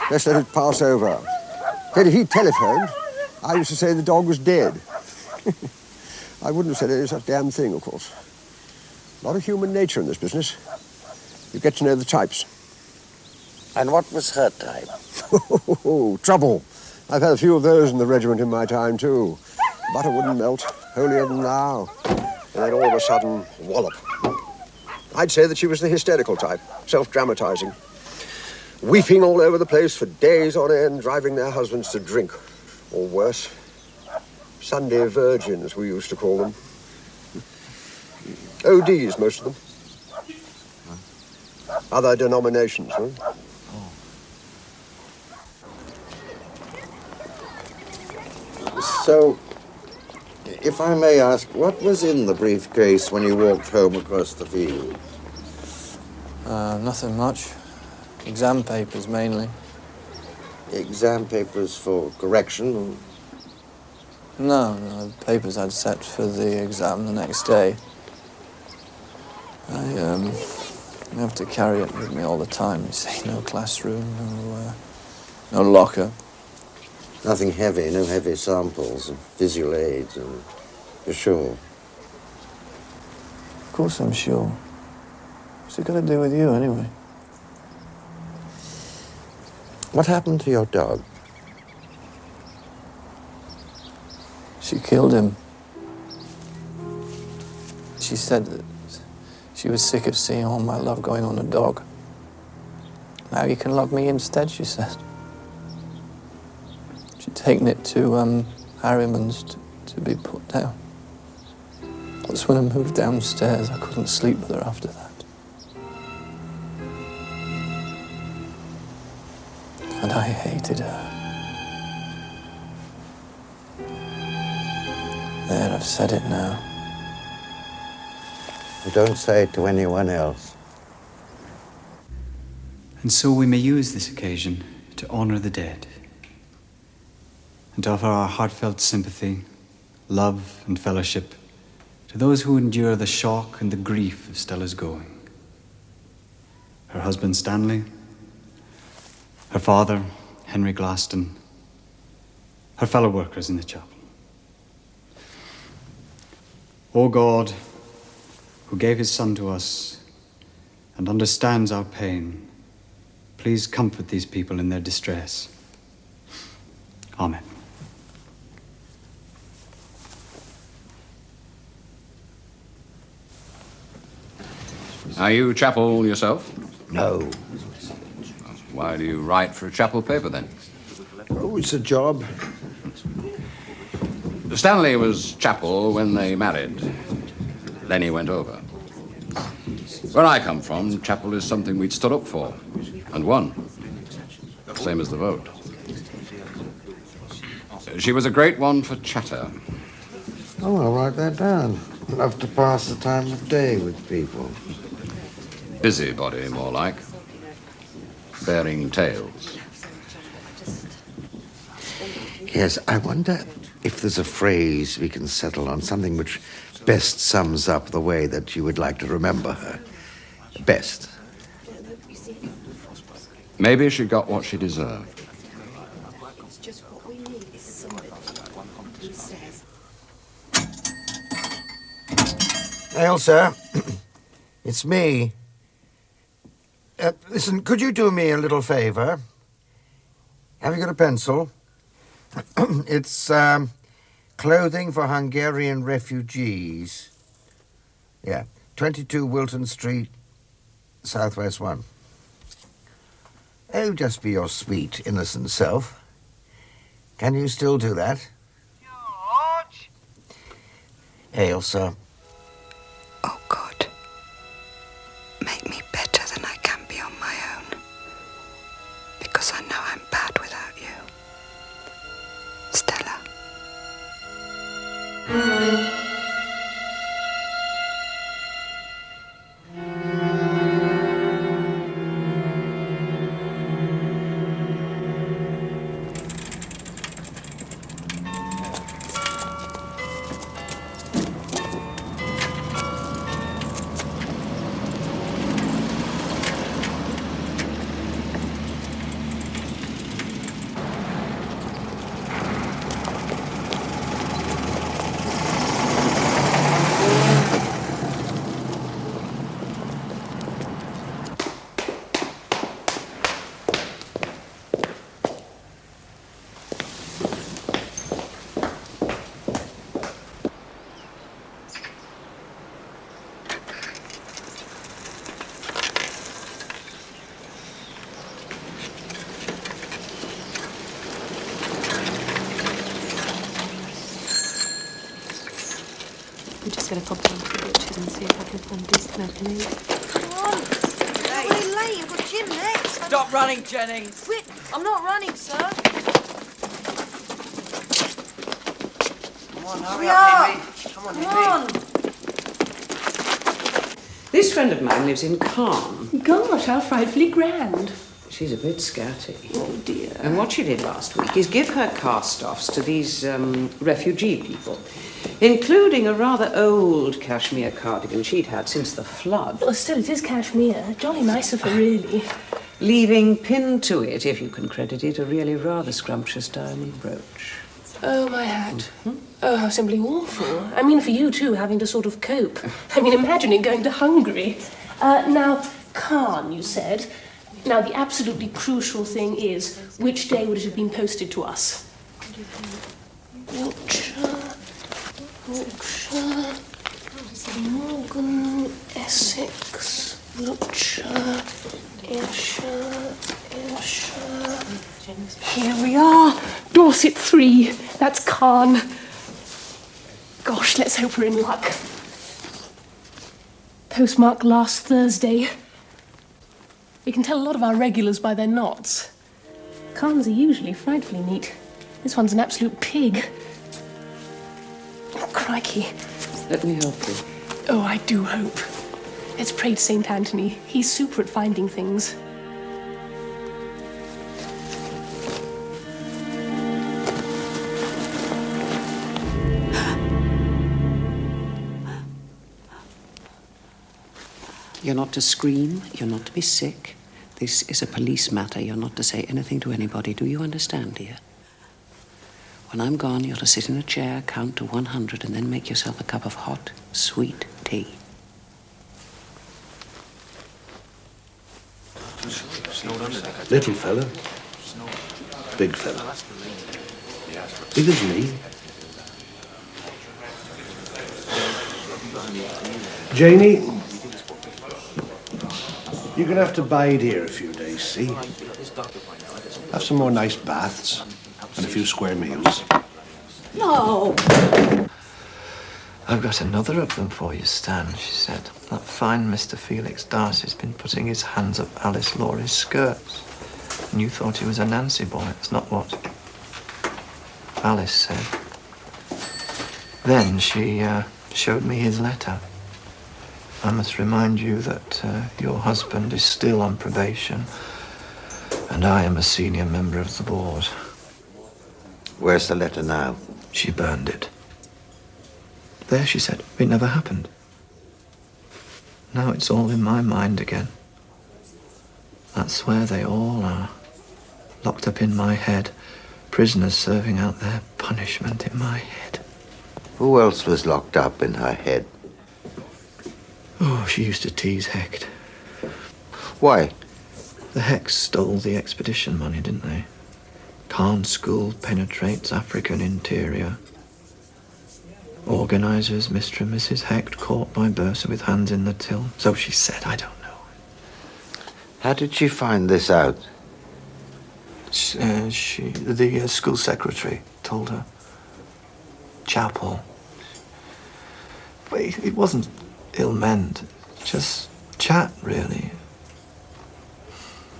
Just let it pass over. Said if he telephoned, I used to say the dog was dead. I wouldn't have said any such damn thing, of course. A lot of human nature in this business. You get to know the types. And what was her type? Oh, trouble. I've had a few of those in the regiment in my time, too. Butter wouldn't melt, holier than thou. And then all of a sudden, wallop. I'd say that she was the hysterical type, self-dramatizing. Weeping all over the place for days on end, driving their husbands to drink. Or worse, Sunday virgins, we used to call them. ODs, most of them. Other denominations, huh? So, if I may ask, what was in the briefcase when you walked home across the field? Nothing much. Exam papers, mainly. Exam papers for correction? No, the papers I'd set for the exam the next day. I have to carry it with me all the time, you see. No classroom, no locker. Nothing heavy, no heavy samples, visual aids, you're sure? Of course I'm sure. What's it got to do with you, anyway? What happened to your dog? She killed him. She said that she was sick of seeing all my love going on a dog. Now you can love me instead, she said. She'd taken it to Harriman's to be put down. That's when I moved downstairs. I couldn't sleep with her after that. And I hated her. There, I've said it now. Don't say it to anyone else. And so we may use this occasion to honour the dead and to offer our heartfelt sympathy, love and fellowship to those who endure the shock and the grief of Stella's going. Her husband Stanley, her father Henry Glaston, her fellow workers in the chapel. O God, who gave his Son to us and understands our pain, please comfort these people in their distress. Amen. Are you chapel yourself? No. Why do you write for a chapel paper, then? Oh, it's a job. Stanley was chapel when they married. Then he went over. Where I come from, chapel is something we'd stood up for, and won. Same as the vote. She was a great one for chatter. Oh, I'll write that down. Love to pass the time of day with people. Busybody, more like. Bearing tales. Yes, I wonder if there's a phrase we can settle on, something which best sums up the way that you would like to remember her. Best. Maybe she got what she deserved. Hail, sir. It's me. Listen, could you do me a little favour? Have you got a pencil? It's clothing for Hungarian refugees. Yeah, 22 Wilton Street, Southwest 1. Oh, just be your sweet, innocent self. Can you still do that? George! Hail, sir. Oh, God. Make me better than I can be on my own. Because I just going to pop down to the butcher's and see if I can find a decent opening. Come on. I'm really late. I've got gym next. Stop running, Jennings. Wait, I'm not running, sir. Come on, hurry up, Henry. Come on, Come on. This friend of mine lives in Caen. Gosh, how frightfully grand. She's a bit scatty. Oh, dear. And what she did last week is give her cast-offs to these refugee people, including a rather old cashmere cardigan she'd had since the flood. Well, still, it is cashmere. Jolly nice of her, really. Leaving pinned to it, if you can credit it, a really rather scrumptious diamond brooch. Oh, my hat. Oh, how simply awful. I mean, for you, too, having to sort of cope. I mean, imagining going to Hungary. Now, Caen, you said. Now, the absolutely crucial thing is, which day would it have been posted to us? Wiltshire, Morgan, Essex, Wiltshire, Ayrshire. Here we are, Dorset 3. That's Caen. Gosh, let's hope we're in luck. Postmark last Thursday. We can tell a lot of our regulars by their knots. Caens are usually frightfully neat. This one's an absolute pig. Oh, crikey. Let me help you. Oh, I do hope. Let's pray to St. Anthony. He's super at finding things. You're not to scream, you're not to be sick. This is a police matter. You're not to say anything to anybody. Do you understand, dear? When I'm gone, you're to sit in a chair, count to 100, and then make yourself a cup of hot, sweet tea. Little fella. Big fella. Big as me. Janie, you're going to have to bide here a few days, see? Have some more nice baths and a few square meals. No. I've got another of them for you, Stan, she said. That fine Mr. Felix Darcy's been putting his hands up Alice Laurie's skirts. And you thought he was a Nancy boy. It's not what Alice said. Then she showed me his letter. I must remind you that your husband is still on probation, and I am a senior member of the board. Where's the letter now? She burned it. There, she said, it never happened. Now it's all in my mind again. That's where they all are. Locked up in my head. Prisoners serving out their punishment in my head. Who else was locked up in her head? Oh, she used to tease Hecht. Why? The Hecks stole the expedition money, didn't they? Caen School penetrates African interior. Organisers, Mr. and Mrs. Hecht, caught by Bursa with hands in the till. So she said, I don't know. How did she find this out? The school secretary told her. Chapel. But it wasn't ill-meant, just chat, really.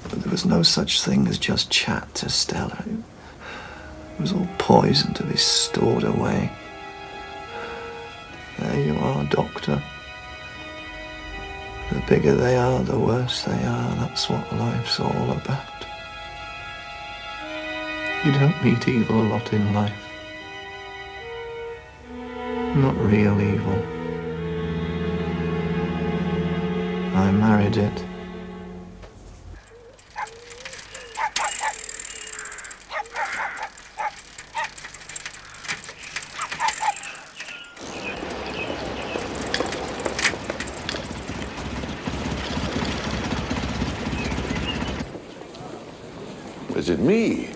But there was no such thing as just chat to Stella. It was all poison to be stored away. There you are, Doctor. The bigger they are, the worse they are. That's what life's all about. You don't meet evil a lot in life. Not real evil. I married it. Is it me?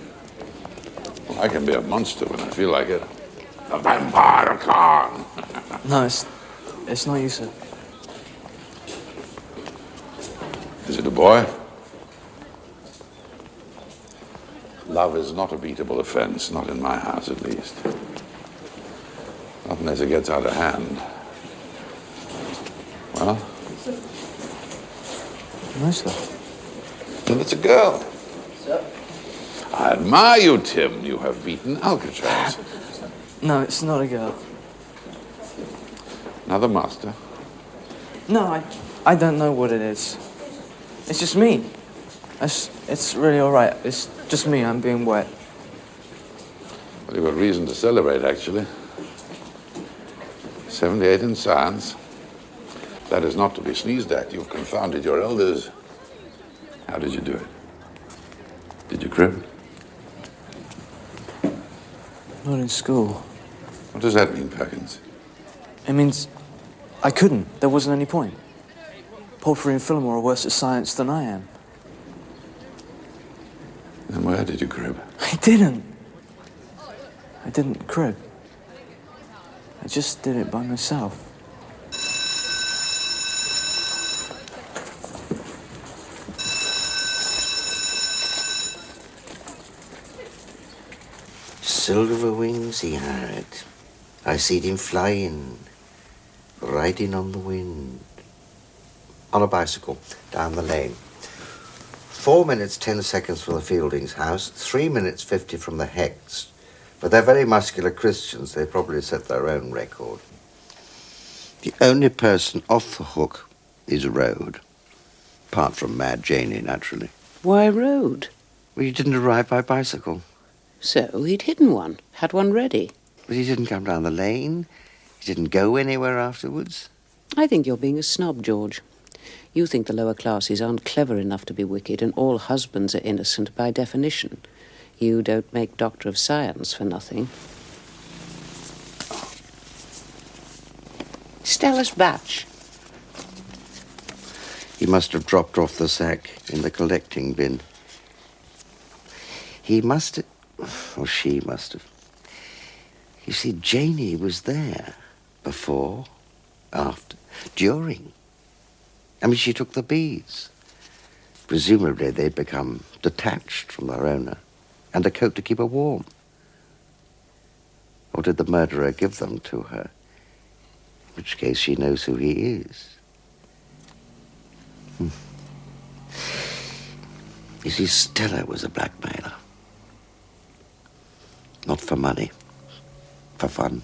Well, I can be a monster when I feel like it. The vampire Khan. No, it's not you, sir. Is it a boy? Love is not a beatable offense, not in my house at least. Not unless it gets out of hand. No, sir. And it's a girl. Sir? I admire you, Tim. You have beaten Alcatraz. No, it's not a girl. Another master. No, I don't know what it is. It's just me. It's really all right. It's just me. I'm being wet. Well, you've got reason to celebrate, actually. 78 in science. That is not to be sneezed at. You've confounded your elders. How did you do it? Did you crib? Not in school. What does that mean, Perkins? It means I couldn't. There wasn't any point. Porphyry and Fillmore are worse at science than I am. Then where did you crib? I didn't. I didn't crib. I just did it by myself. Silver wings he had. I seed him flying, riding on the wind. On a bicycle, down the lane. 4 minutes, 10 seconds from the Fieldings' house, 3 minutes, 50 from the Hecht's. But they're very muscular Christians. They probably set their own record. The only person off the hook is Rode. Apart from Mad Janey, naturally. Why Rode? Well, he didn't arrive by bicycle. So he'd hidden one, had one ready. But he didn't come down the lane. He didn't go anywhere afterwards. I think you're being a snob, George. You think the lower classes aren't clever enough to be wicked and all husbands are innocent by definition. You don't make Doctor of Science for nothing. Stella's batch. He must have dropped off the sack in the collecting bin. He must have, or she must have. You see, Janey was there before, after, during. I mean, she took the beads. Presumably they'd become detached from their owner and a coat to keep her warm. Or did the murderer give them to her? In which case she knows who he is. You see, Stella was a blackmailer. Not for money, for fun.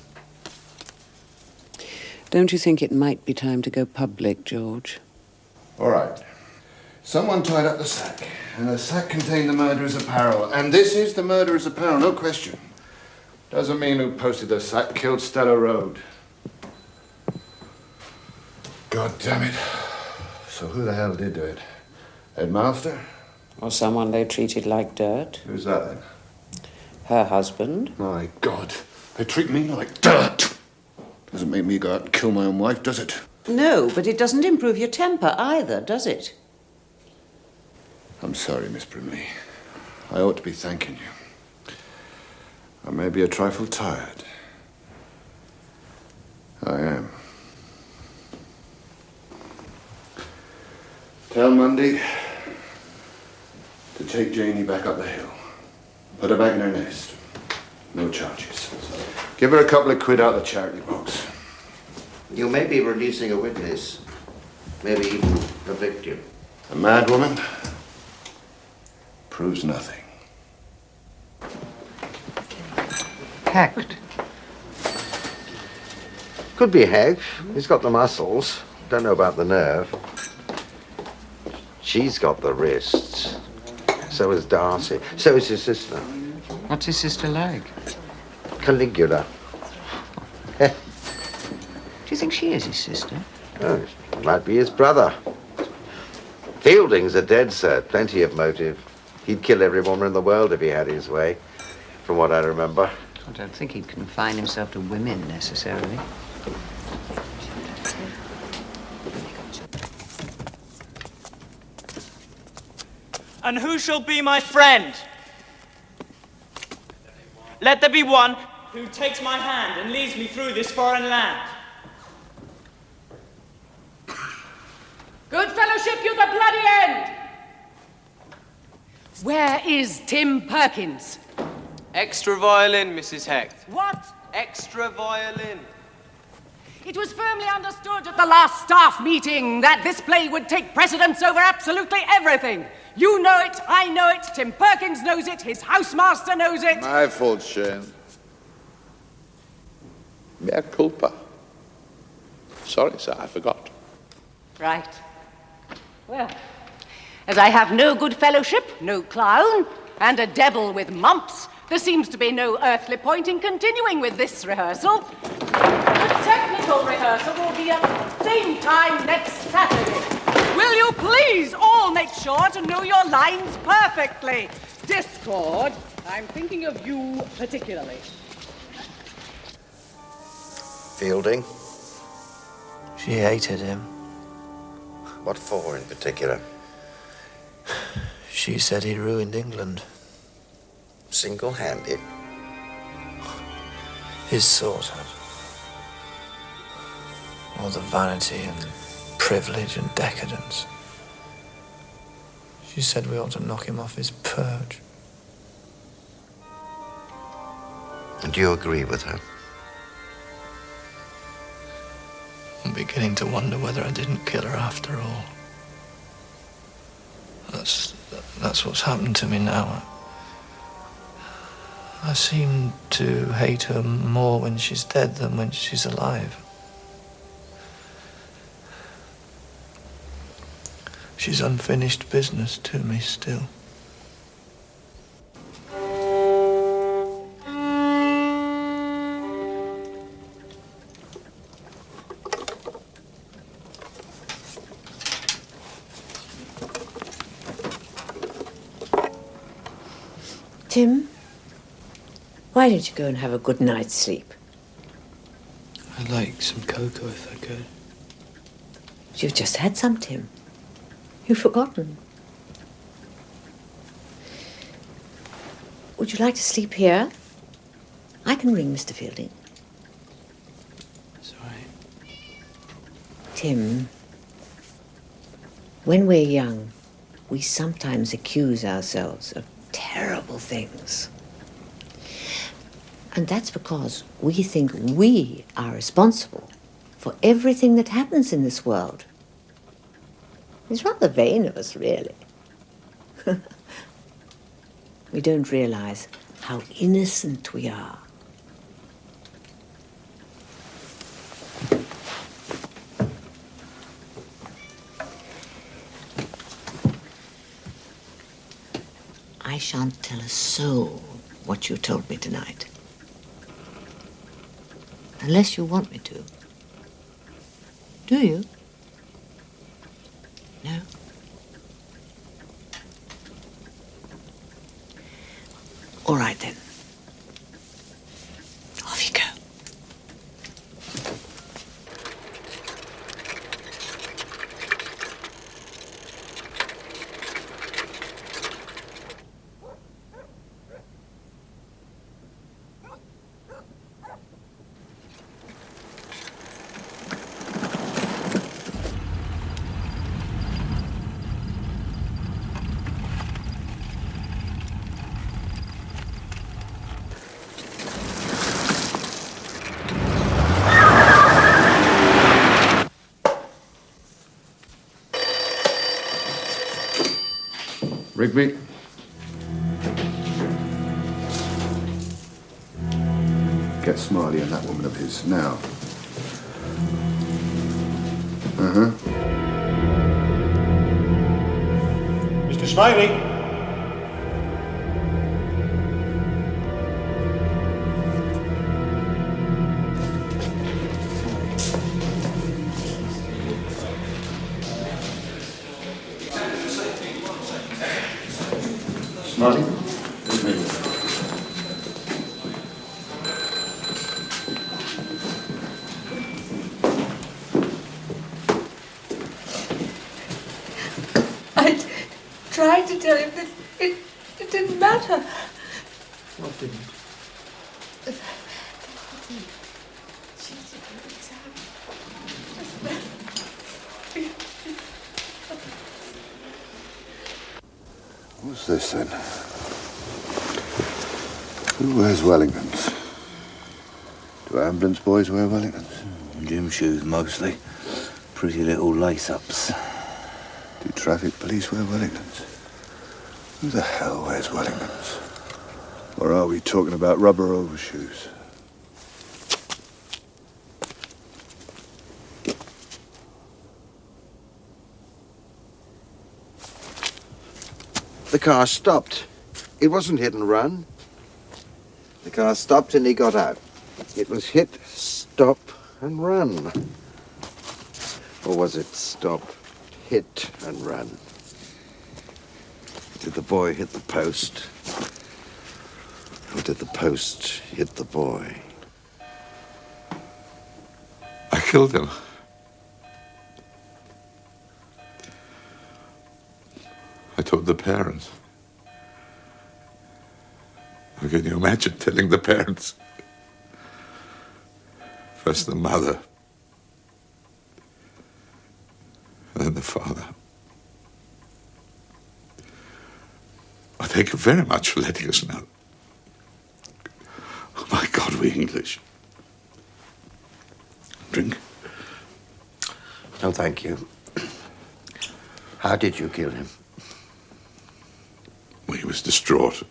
Don't you think it might be time to go public, George? All right. Someone tied up the sack, and the sack contained the murderer's apparel. And this is the murderer's apparel, no question. Doesn't mean who posted the sack killed Stella Rode. God damn it. So who the hell did do it? Headmaster? Or someone they treated like dirt? Who's that then? Her husband. My God. They treat me like dirt. Doesn't make me go out and kill my own wife, does it? No, but it doesn't improve your temper either, does it? I'm sorry, Miss Brimley. I ought to be thanking you. I may be a trifle tired. I am. Tell Mundy to take Janey back up the hill. Put her back in her nest. No charges. Give her a couple of quid out of the charity box. You may be releasing a witness. Maybe even a victim. A mad woman proves nothing. Hecht. Could be Hecht. He's got the muscles. Don't know about the nerve. She's got the wrists. So is Darcy. So is his sister. What's his sister like? Caligula. Do you think she is his sister? Oh, might be his brother. Fieldings are dead, sir. Plenty of motive. He'd kill every woman in the world if he had his way, from what I remember. I don't think he'd confine himself to women, necessarily. And who shall be my friend? Let there be one who takes my hand and leads me through this foreign land. Good fellowship, you the bloody end! Where is Tim Perkins? Extra violin, Mrs. Hecht. What? Extra violin. It was firmly understood at the last staff meeting that this play would take precedence over absolutely everything. You know it, I know it, Tim Perkins knows it, his housemaster knows it. My fault, Shane. Mea culpa. Sorry, sir, I forgot. Right. Well, as I have no good fellowship, no clown, and a devil with mumps, there seems to be no earthly point in continuing with this rehearsal. The technical rehearsal will be at the same time next Saturday. Will you please all make sure to know your lines perfectly? Discord, I'm thinking of you particularly. Fielding? She hated him. What for in particular? She said he ruined England. Single-handed? His sort had. All the vanity and privilege and decadence. She said we ought to knock him off his perch. And do you agree with her? I'm beginning to wonder whether I didn't kill her after all. That's what's happened to me now. I seem to hate her more when she's dead than when she's alive. She's unfinished business to me still. Tim, why don't you go and have a good night's sleep? I'd like some cocoa if I could. You've just had some, Tim. You've forgotten. Would you like to sleep here? I can ring Mr. Fielding. Sorry. Tim, when we're young, we sometimes accuse ourselves of terrible things. And that's because we think we are responsible for everything that happens in this world. It's rather vain of us, really. We don't realize how innocent we are. I shan't tell a soul what you told me tonight. Unless you want me to. Do you? No? All right, then. Off you go. Rigby? Get Smiley and that woman of his, now. Mr. Smiley? Smiley? I tried to tell him that it didn't matter. What didn't? What's this then? Who wears Wellingtons? Do ambulance boys wear Wellingtons? Gym shoes, mostly. Pretty little lace-ups. Do traffic police wear Wellingtons? Who the hell wears Wellingtons? Or are we talking about rubber overshoes? The car stopped. It wasn't hit and run. The car stopped and he got out. It was hit, stop, and run. Or was it stop, hit, and run? Did the boy hit the post? Or did the post hit the boy? I killed him. I told the parents. How can you imagine telling the parents? First the mother, and then the father. Oh, thank you very much for letting us know. Oh, my God, we English. Drink? No, thank you. How did you kill him? Well, he was distraught,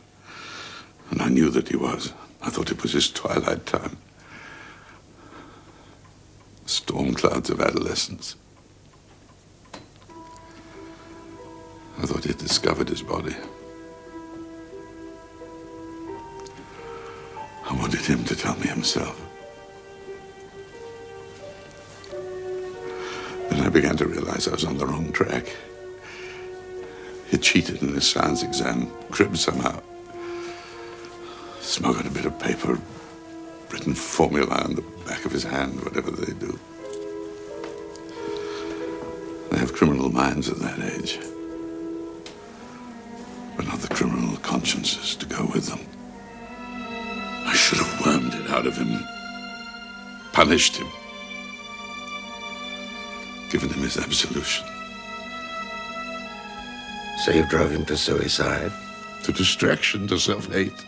and I knew that he was. I thought it was his twilight time. Storm clouds of adolescence. I thought he had discovered his body. I wanted him to tell me himself. Then I began to realize I was on the wrong track. He cheated in his science exam, cribbed somehow. Smuggled a bit of paper, written formula on the back of his hand, whatever they do. They have criminal minds at that age, but not the criminal consciences to go with them. I should have wormed it out of him, punished him, given him his absolution. So you drove him to suicide? To distraction, to self-hate.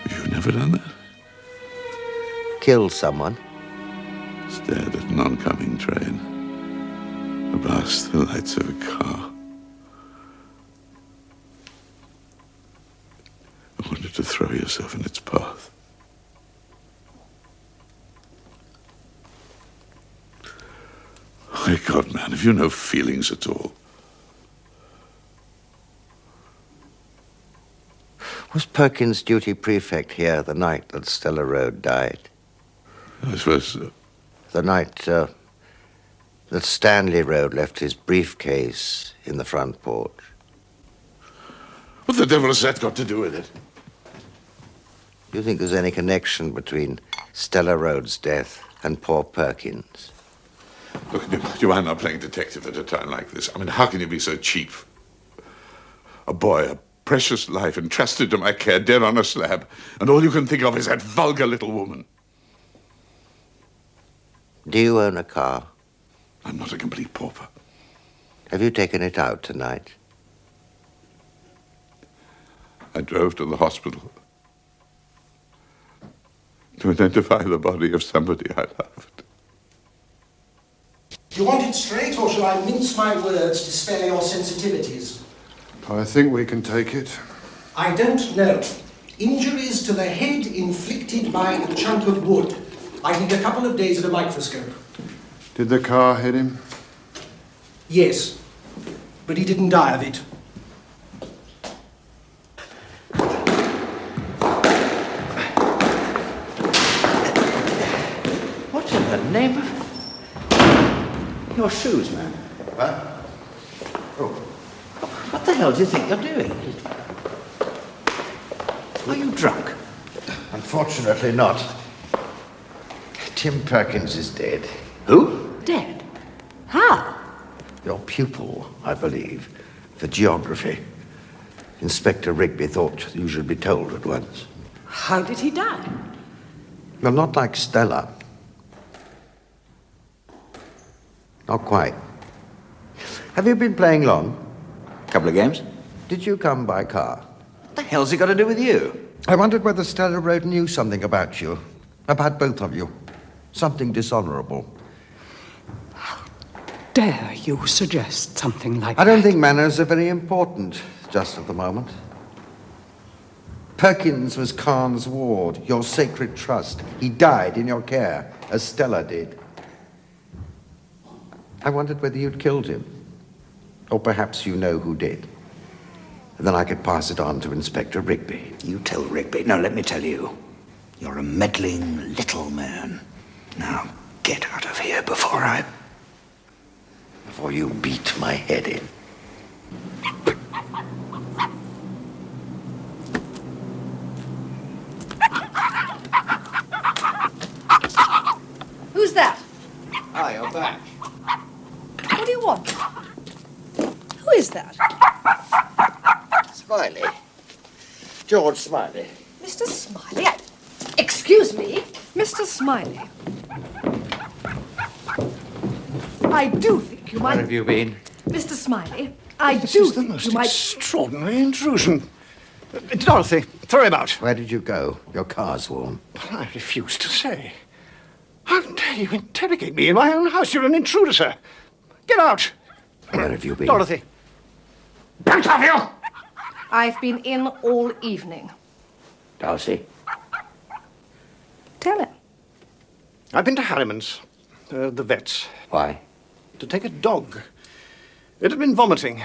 You've never done that? Killed someone? Stared at an oncoming train. Past the lights of a car. I wanted to throw yourself in its path. My God, man, have you no feelings at all? Was Perkins duty prefect here the night that Stella Road died? I suppose so. The night that Stanley Road left his briefcase in the front porch. What the devil has that got to do with it? Do you think there's any connection between Stella Road's death and poor Perkins? Look, do you mind not playing detective at a time like this? I mean, how can you be so cheap? A boy, a precious life entrusted to my care, dead on a slab, and all you can think of is that vulgar little woman. Do you own a car? I'm not a complete pauper. Have you taken it out tonight? I drove to the hospital to identify the body of somebody I loved. Do you want it straight, or shall I mince my words to spare your sensitivities? I think we can take it. I don't know. Injuries to the head inflicted by a chunk of wood. I need a couple of days at a microscope. Did the car hit him? Yes, but he didn't die of it. What in the name of... Your shoes, man. What? Oh. What the hell do you think you're doing? Are you drunk? Unfortunately not. Tim Perkins is dead. Who? Dead? How? Your pupil, I believe, for geography. Inspector Rigby thought you should be told at once. How did he die? Well, not like Stella. Not quite. Have you been playing long? Couple of games. Did you come by car? What the hell's it got to do with you? I wondered whether Stella Road knew something about you. About both of you. Something dishonorable. Dare you suggest something like that? I don't think manners are very important just at the moment. Perkins was Khan's ward, your sacred trust. He died in your care, as Stella did. I wondered whether you'd killed him. Or perhaps you know who did. And then I could pass it on to Inspector Rigby. You tell Rigby. No, let me tell you. You're a meddling little man. Now, get out of here before you beat my head in. Who's that? Hi, you're back. What do you want? Who is that? Smiley. George Smiley. Mr. Smiley? Excuse me, Mr. Smiley. I do think you might... Where have you been? Mr. Smiley, I This do is the think most you might... extraordinary intrusion. Dorothy, throw him out. Where did you go? Your car's warm. I refuse to say. How dare you interrogate me in my own house? You're an intruder, sir. Get out. Where have you been? Dorothy. Out of you! I've been in all evening. Darcy. Tell him. I've been to Harriman's, the vet's. Why? To take a dog. It had been vomiting.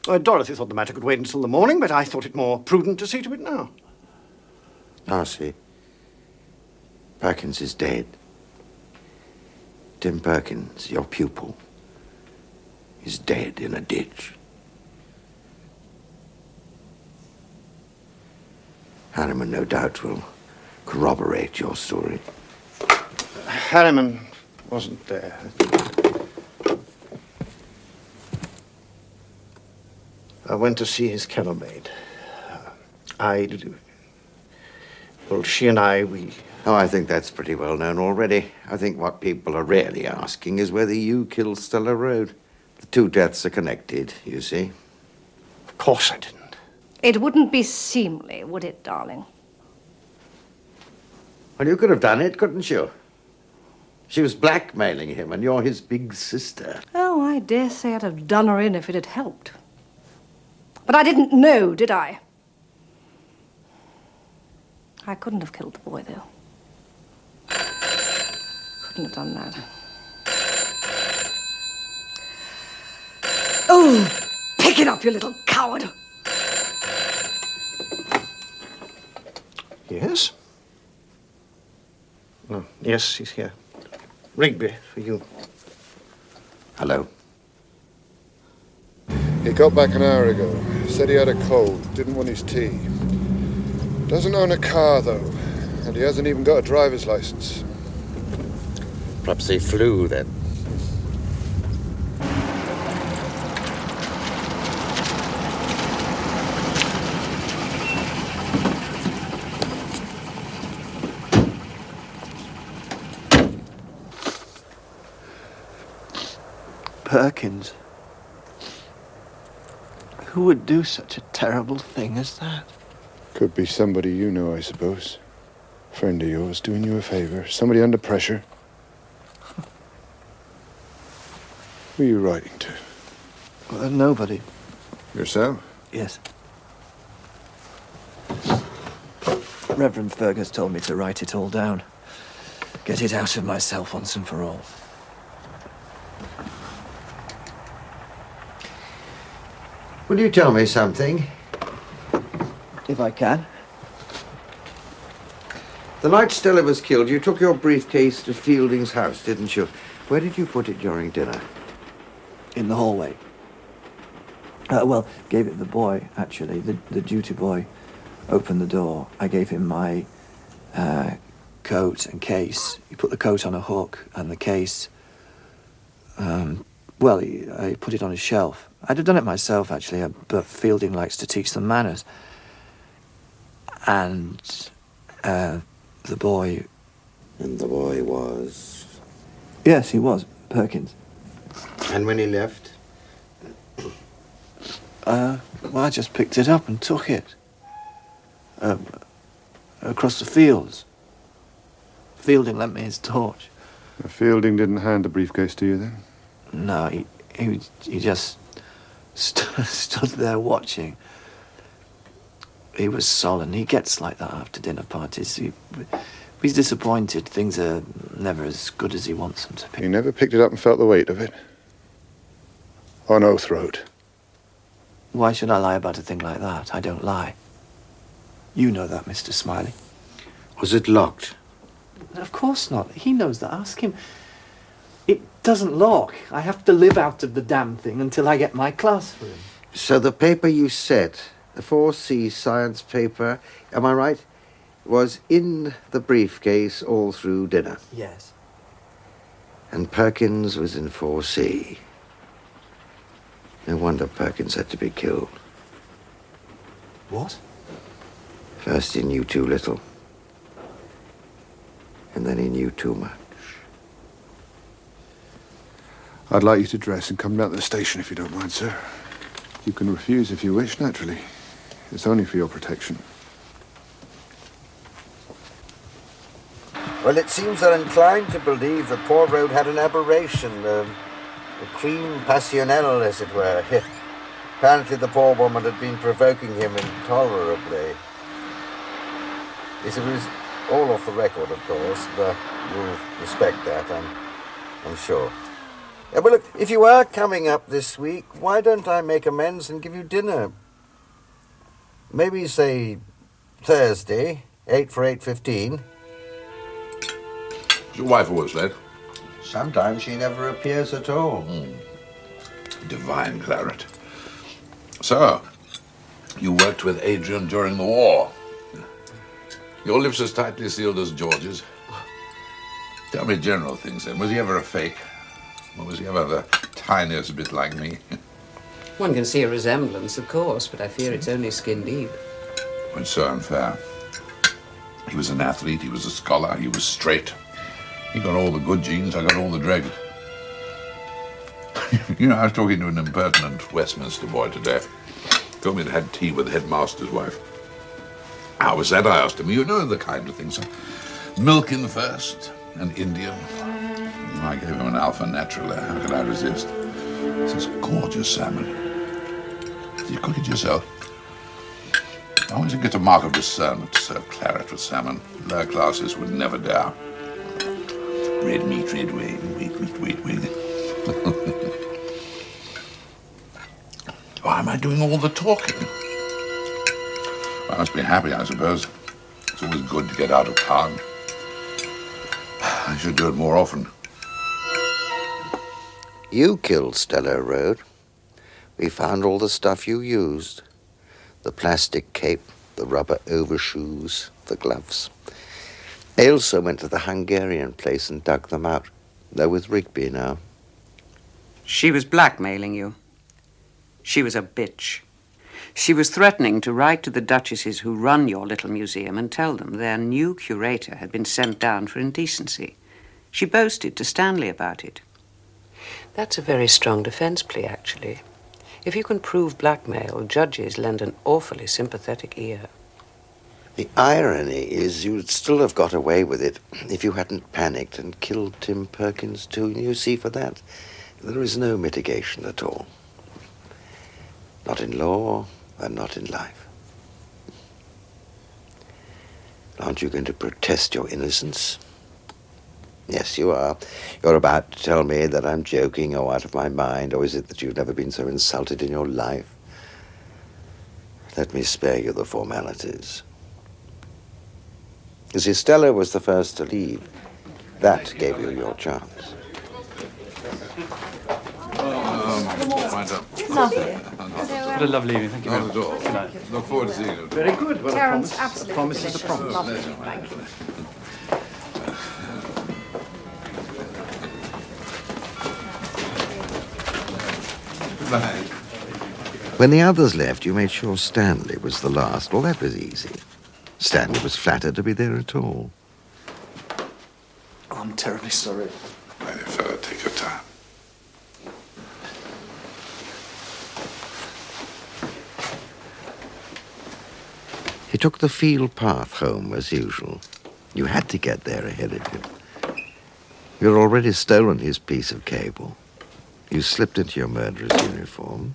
Dorothy thought the matter could wait until the morning, but I thought it more prudent to see to it now. Darcy. Perkins is dead. Tim Perkins, your pupil, is dead in a ditch. Harriman, no doubt, will corroborate your story. Harriman wasn't there. I went to see his kennel maid. Well, she and we... Oh, I think that's pretty well known already. I think what people are really asking is whether you killed Stella Road. The two deaths are connected, you see. Of course I didn't. It wouldn't be seemly, would it, darling? Well, you could have done it, couldn't you? She was blackmailing him, and you're his big sister. Oh, I dare say I'd have done her in if it had helped. But I didn't know, did I? I couldn't have killed the boy, though. Couldn't have done that. Oh, pick it up, you little coward! Yes? Oh, yes, he's here. Rigby, for you. Hello. He got back an hour ago. Said he had a cold, didn't want his tea. Doesn't own a car, though, and he hasn't even got a driver's license. Perhaps he flew, then. Perkins. Who would do such a terrible thing as that? Could be somebody you know, I suppose. Friend of yours doing you a favor. Somebody under pressure. Who are you writing to? Nobody. Yourself? Yes. Reverend Fergus told me to write it all down. Get it out of myself once and for all. Will you tell me something? If I can. The night Stella was killed, you took your briefcase to Fielding's house, didn't you? Where did you put it during dinner? In the hallway. Well, gave it to the boy, actually. The duty boy opened the door. I gave him my coat and case. He put the coat on a hook and the case... I put it on his shelf. I'd have done it myself, actually, but Fielding likes to teach them manners. And the boy... And the boy was... Yes, he was. Perkins. And when he left? I just picked it up and took it. across the fields. Fielding lent me his torch. Fielding didn't hand the briefcase to you then? No, he just stood there watching. He was sullen. He gets like that after dinner parties. He's disappointed. Things are never as good as he wants them to be. He never picked it up and felt the weight of it? On oath wrote. Why should I lie about a thing like that? I don't lie. You know that, Mr. Smiley. Was it locked? Of course not. He knows that. Ask him. It doesn't lock. I have to live out of the damn thing until I get my classroom. So the paper you said, the 4C science paper, am I right, was in the briefcase all through dinner? Yes. And Perkins was in 4C. No wonder Perkins had to be killed. What? First he knew too little. And then he knew too much. I'd like you to dress and come down to the station if you don't mind, sir. You can refuse if you wish, naturally. It's only for your protection. Well, it seems they're inclined to believe that poor Rode had an aberration, a cream passionnel, as it were. Apparently the poor woman had been provoking him intolerably. Yes, it was all off the record, of course, but you'll respect that, I'm sure. Yeah, but look, if you are coming up this week, why don't I make amends and give you dinner? Maybe, say, Thursday, 8 for 8:15. Is your wife always late? Sometimes she never appears at all. Divine claret. So, you worked with Adrian during the war. Your lips as tightly sealed as George's. Tell me general things then. Was he ever a fake? Or was he ever the tiniest bit like me? One can see a resemblance, of course, but I fear it's only skin deep. It's so unfair. He was an athlete, he was a scholar, he was straight. He got all the good genes, I got all the dregs. You know, I was talking to an impertinent Westminster boy today. Told me he'd had tea with the headmaster's wife. How was that, I asked him. You know the kind of things. Milk in first, and Indian. I gave him an alpha naturally. How could I resist? This is gorgeous salmon. Did you cook it yourself? I always think it's a mark of discernment to serve claret with salmon. Lower classes would never dare. Red meat, red wine. Why am I doing all the talking? I must be happy, I suppose. It's always good to get out of town. I should do it more often. You killed Stella Rode. We found all the stuff you used. The plastic cape, the rubber overshoes, the gloves. Ailsa went to the Hungarian place and dug them out. They're with Rigby now. She was blackmailing you. She was a bitch. She was threatening to write to the duchesses who run your little museum and tell them their new curator had been sent down for indecency. She boasted to Stanley about it. That's a very strong defense plea, actually. If you can prove blackmail, judges lend an awfully sympathetic ear. The irony is you'd still have got away with it if you hadn't panicked and killed Tim Perkins too. And you see, for that, there is no mitigation at all. Not in law and not in life. Aren't you going to protest your innocence? Yes, you are. You're about to tell me that I'm joking or out of my mind, or is it that you've never been so insulted in your life? Let me spare you the formalities. You see, Stella was the first to leave. That gave you your chance. Lovely. What a lovely evening. Thank you very much. Good night. Look forward to seeing you. Very good. Well, Terence, absolutely. Promise is a promise. Lovely. Thank you. When the others left, you made sure Stanley was the last. Well, that was easy. Stanley was flattered to be there at all. I'm terribly sorry. My dear fellow, take your time. He took the field path home as usual. You had to get there ahead of him. You'd already stolen his piece of cable. You slipped into your murderer's uniform.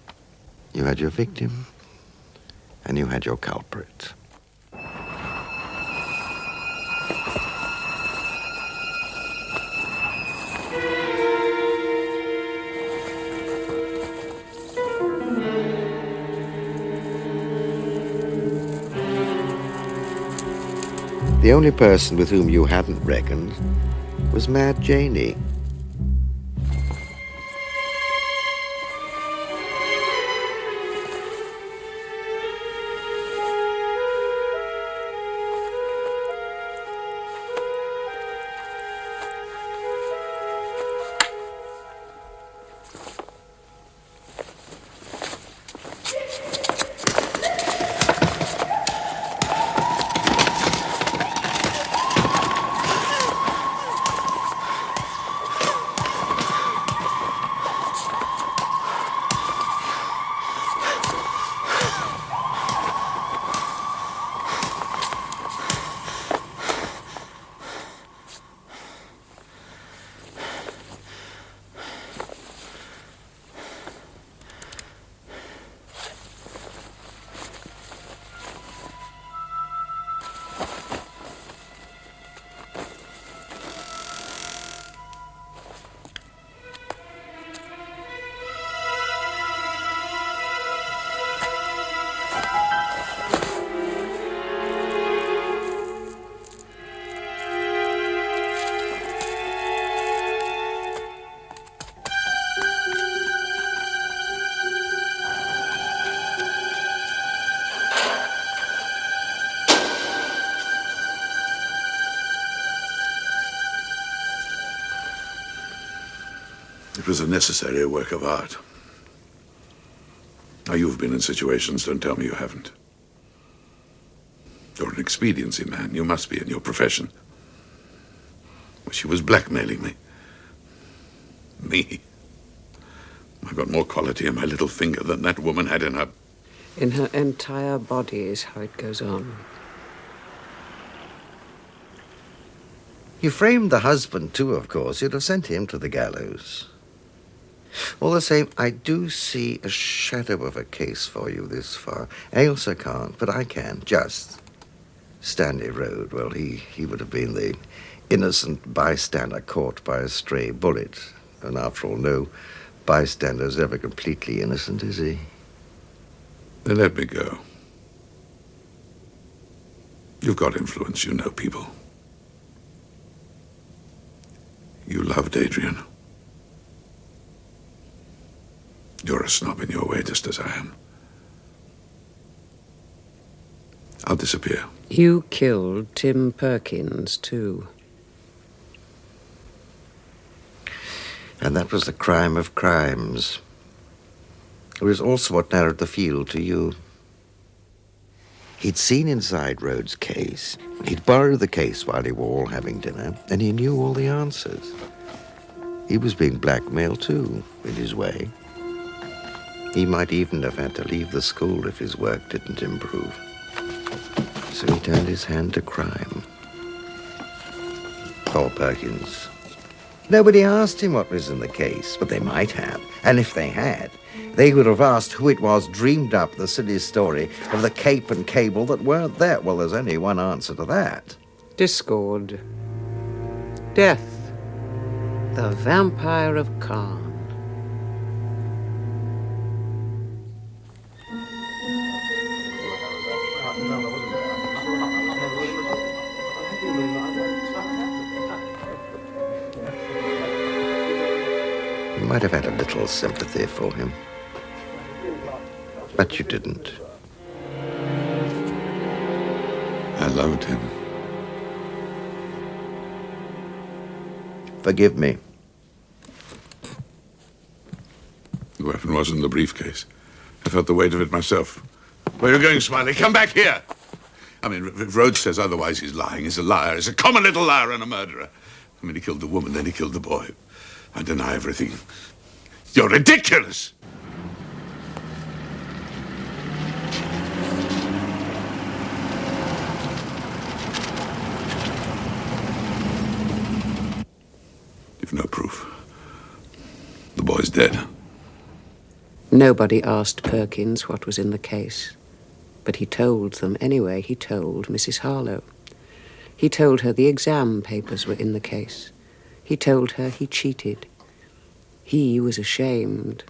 You had your victim, and you had your culprit. The only person with whom you hadn't reckoned was Mad Janie. It was a necessary work of art. Now, you've been in situations, don't tell me you haven't. You're an expediency man. You must be in your profession. Well, she was blackmailing me. Me. I've got more quality in my little finger than that woman had in her... In her entire body is how it goes on. You framed the husband, too, of course. You'd have sent him to the gallows. All the same, I do see a shadow of a case for you this far. Ailsa can't, but I can, just. Stanley Road, well, he would have been the innocent bystander caught by a stray bullet. And after all, no bystander's ever completely innocent, is he? Then let me go. You've got influence, you know people. You loved Adrian. You're a snob in your way, just as I am. I'll disappear. You killed Tim Perkins, too. And that was the crime of crimes. It was also what narrowed the field to you. He'd seen inside Rhodes' case. He'd borrowed the case while they were all having dinner, and he knew all the answers. He was being blackmailed, too, in his way. He might even have had to leave the school if his work didn't improve. So he turned his hand to crime. Poor Perkins. Nobody asked him what was in the case, but they might have. And if they had, they would have asked who it was dreamed up the silly story of the cape and cable that weren't there. Well, there's only one answer to that. Discord. Death. The vampire of Khan. You might have had a little sympathy for him. But you didn't. I loved him. Forgive me. The weapon was in the briefcase. I felt the weight of it myself. Where are you going, Smiley? Come back here! I mean, if Rhodes says otherwise, he's lying. He's a liar. He's a common little liar and a murderer. I mean, he killed the woman, then he killed the boy. I deny everything. You're ridiculous! dead. Nobody asked Perkins what was in the case, but he told them anyway. He told Mrs. Harlow. He told her the exam papers were in the case. He told her he cheated. He was ashamed.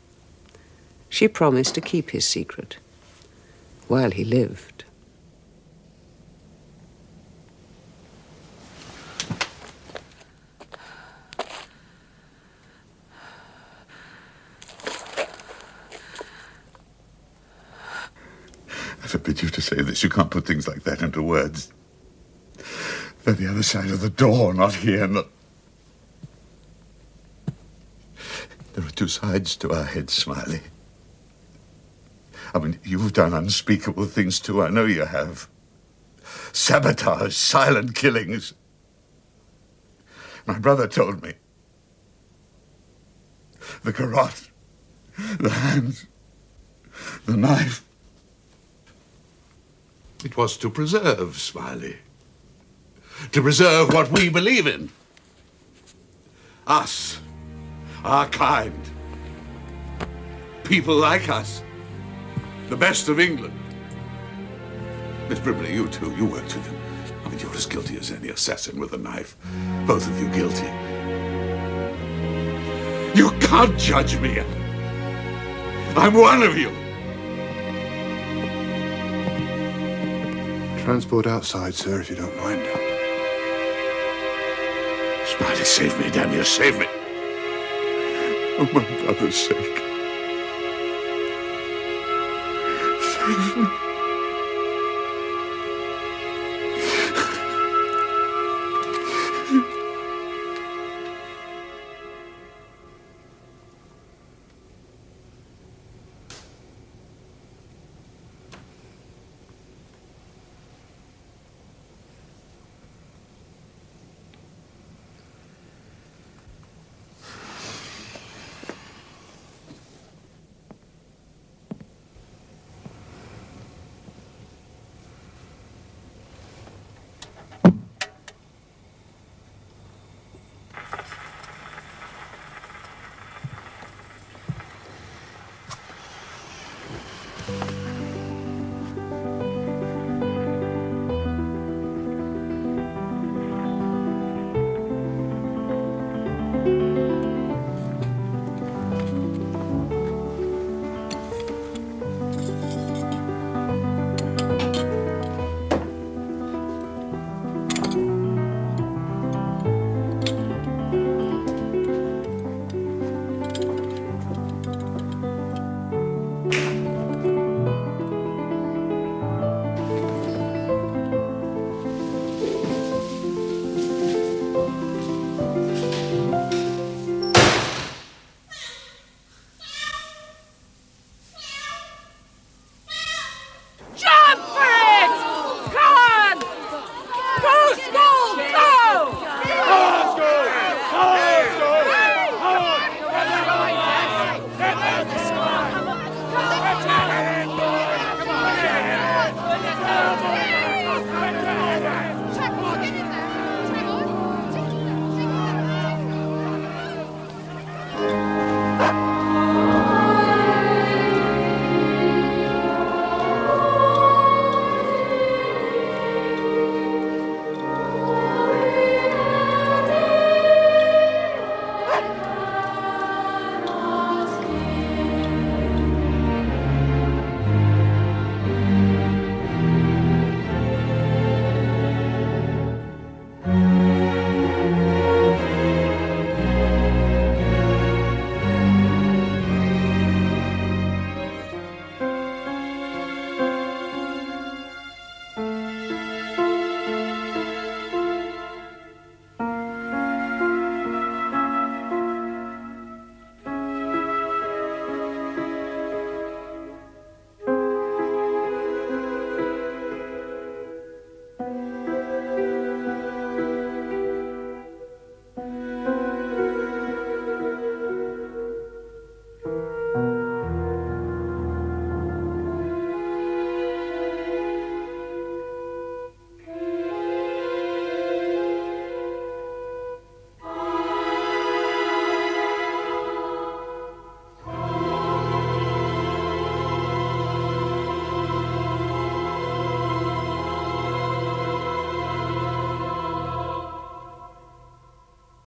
She promised to keep his secret while he lived. I forbid you to say this. You can't put things like that into words. They're the other side of the door, not here, not... There are two sides to our heads, Smiley. I mean, you've done unspeakable things too, I know you have. Sabotage, silent killings. My brother told me. The garrote, the hands, the knife. It was to preserve, Smiley. To preserve what we believe in. Us. Our kind. People like us. The best of England. Miss Brimley, you too, you worked with him. I mean, you're as guilty as any assassin with a knife. Both of you guilty. You can't judge me. I'm one of you. Transport outside, sir, if you don't mind. Smiley, save me, damn you, save me. For my brother's sake. Save me.